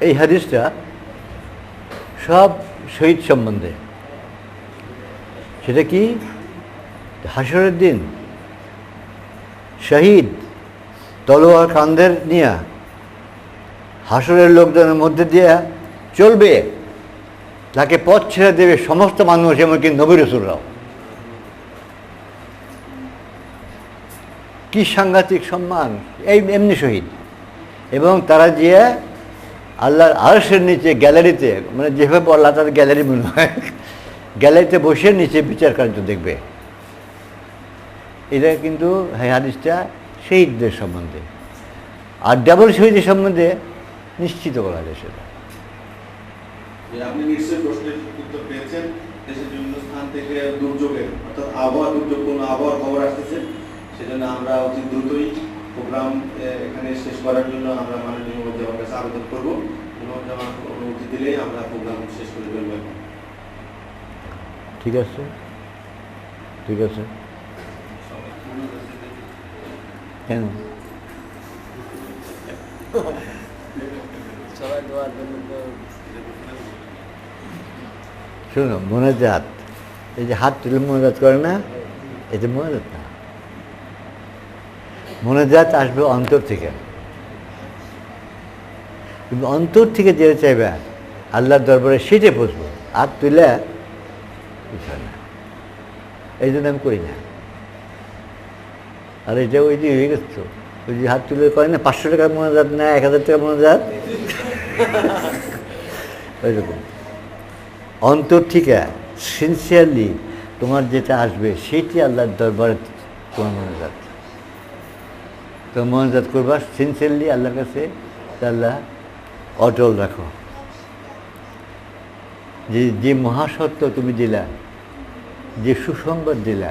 এই হাদিসটা সব শহীদ সম্বন্ধে। সেটা কি? হাসরের দিন শহীদ তলোয়ার কাঁধের নিয়ে হাসরের লোকজনের মধ্যে দিয়ে চলবে, তাকে পথ ছেড়ে দেবে সমস্ত মানুষ, এমনকি নবী রাসূলরাও। কি সাংঘাতিক সম্মান! এই এমনি শহীদ, এবং তারা গিয়ে আল্লাহর আরশের নিচে গ্যালারিতে, মানে যেভাবে আল্লাহ তাদের গ্যালারি মনে হয়, গ্যালারিতে বসে নিচে বিচার কার্য দেখবে। এটা কিন্তু হাদিসটা শহীদদের সম্বন্ধে, আর ডাবল শহীদের সম্বন্ধে নিশ্চিত বলা যায় সেটা। আপনি নিশ্চয়ই প্রশ্নের উত্তর পেয়েছেন। দেশের বিভিন্ন স্থান থেকে দুর্যোগের, অর্থাৎ আবহাওয়া দুর্যোগ, কোনো আবহাওয়ার খবর আসতেছে, সেজন্য আমরা অতি দ্রুতই প্রোগ্রাম এখানে শেষ করার জন্য আমরা মাননীয় মুজিবুর কাছে আবেদন করবো। মুজিবুর অনুমতি দিলেই আমরা প্রোগ্রাম শেষ করে ফেলবো। ঠিক আছে, ঠিক আছে। কেন? সবাই দোয়ার জন্য তো শোনো, মোনাজাত, এই যে হাত তুলে মোনাজাত করে না, এটা মোনাজাত না। মোনাজাত আসবে অন্তর থেকে। তুমি অন্তর থেকে যেতে চাইবে আল্লাহর দরবারে, সেটে বসবো। হাত তুলে কিছু না, এই জন্য আমি করি না। আর এটা ওই যে হয়ে গেছে, ওই যে হাত তুলে করে না, 500 টাকার মোনাজাত না 1000 টাকার মোনাজাত, ওইরকম অন্তর থেকে সিনসিয়ারলি তোমার যেটা আসবে সেটি আল্লাহর দরবারে তোমার মোনাজাত। তো মোনাজাত করবা সিনসিয়ারলি আল্লাহর কাছে, আল্লাহ অটল রাখো। যে মহাসত্য তুমি দিলা, যে সুসংবাদ দিলা,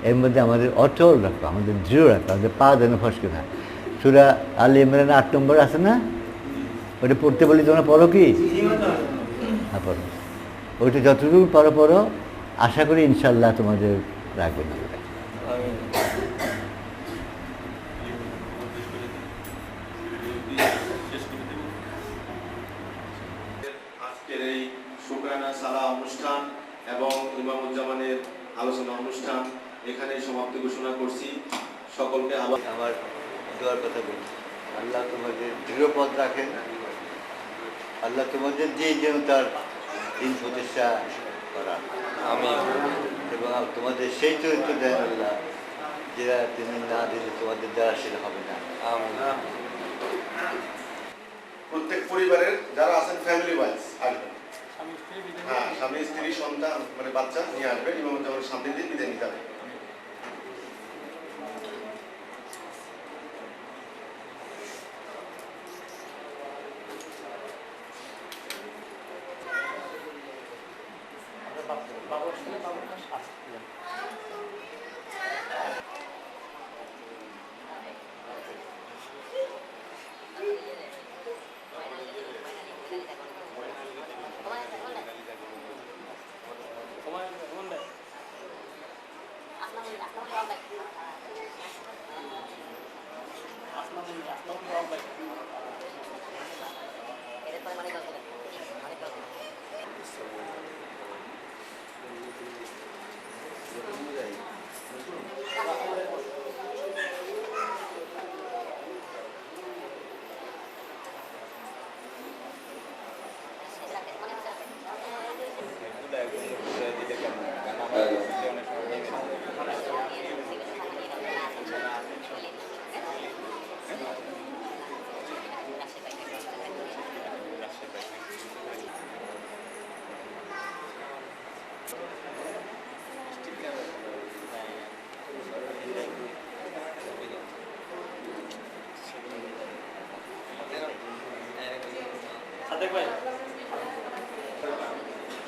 এর মধ্যে আমাদের অটল রাখো, আমাদের দৃঢ় রাখো, আমাদের পা যেন ফসকে না। সূরা আলে ইমরান 8 নম্বর আছে না, ওটা পড়তে বলি, তোমরা পড়ো কি? হ্যাঁ, পড়ো। ওইটা যতটুকু পড়ো পড়ো, আশা করি ইনশাল্লাহ তোমাদের রাখবে না। আজকের এই শুকরানা সালা অনুষ্ঠান এবং ইমামুজ্জামানের আলোচনা অনুষ্ঠান এখানে সমাপ্তি ঘোষণা করছি। সকলকে আবার আমার দোয়ার কথা বলি, আল্লাহ তোমাদের দৃঢ় পথ রাখেন, আল্লাহ তোমাদের দিয়ে যেন তার দিন প্রতিষ্ঠা করা, এবং তোমাদের সেই চরিত্র দেন আল্লাহ, যেটা তিনি না দিলে তোমাদের দ্বারা সেটা হবে না। প্রত্যেক পরিবারের যারা আছেন ফ্যামিলি ওয়াইজ আসবেন, হ্যাঁ, স্বামী স্ত্রী সন্তান মানে বাচ্চা নিয়ে আসবেন, ইমামুজ্জামানের সামনে দিয়ে বিদায় নিতে হবে।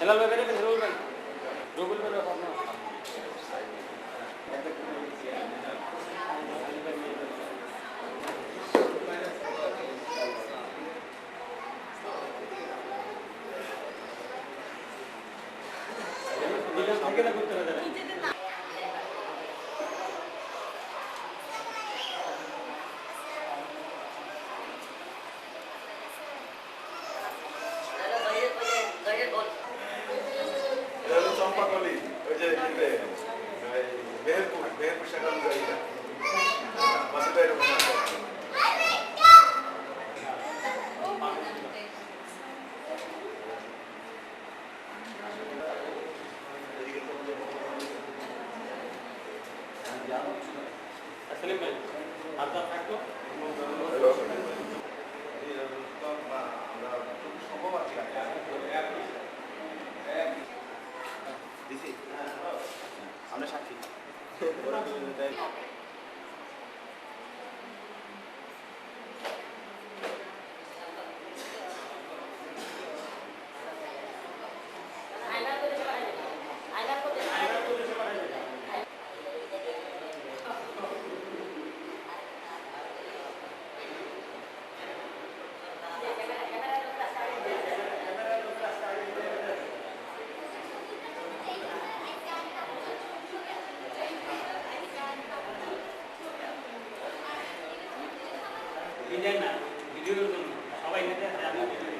হেলাল ভাই বেরোবেন, হেলাল ভাই রুবেল ভাই আপনার থেকে না করতে হবে চম্পাকলি ওই যে মেহেরপুর শাখা অনুযায়ী বাসিটা এরকম সেলিম ভাই আচ্ছা থাকতো সম্ভব আছে আমরা সাক্ষী না ভিডিওর জন্য সবাই নেতে আমি ভিডিও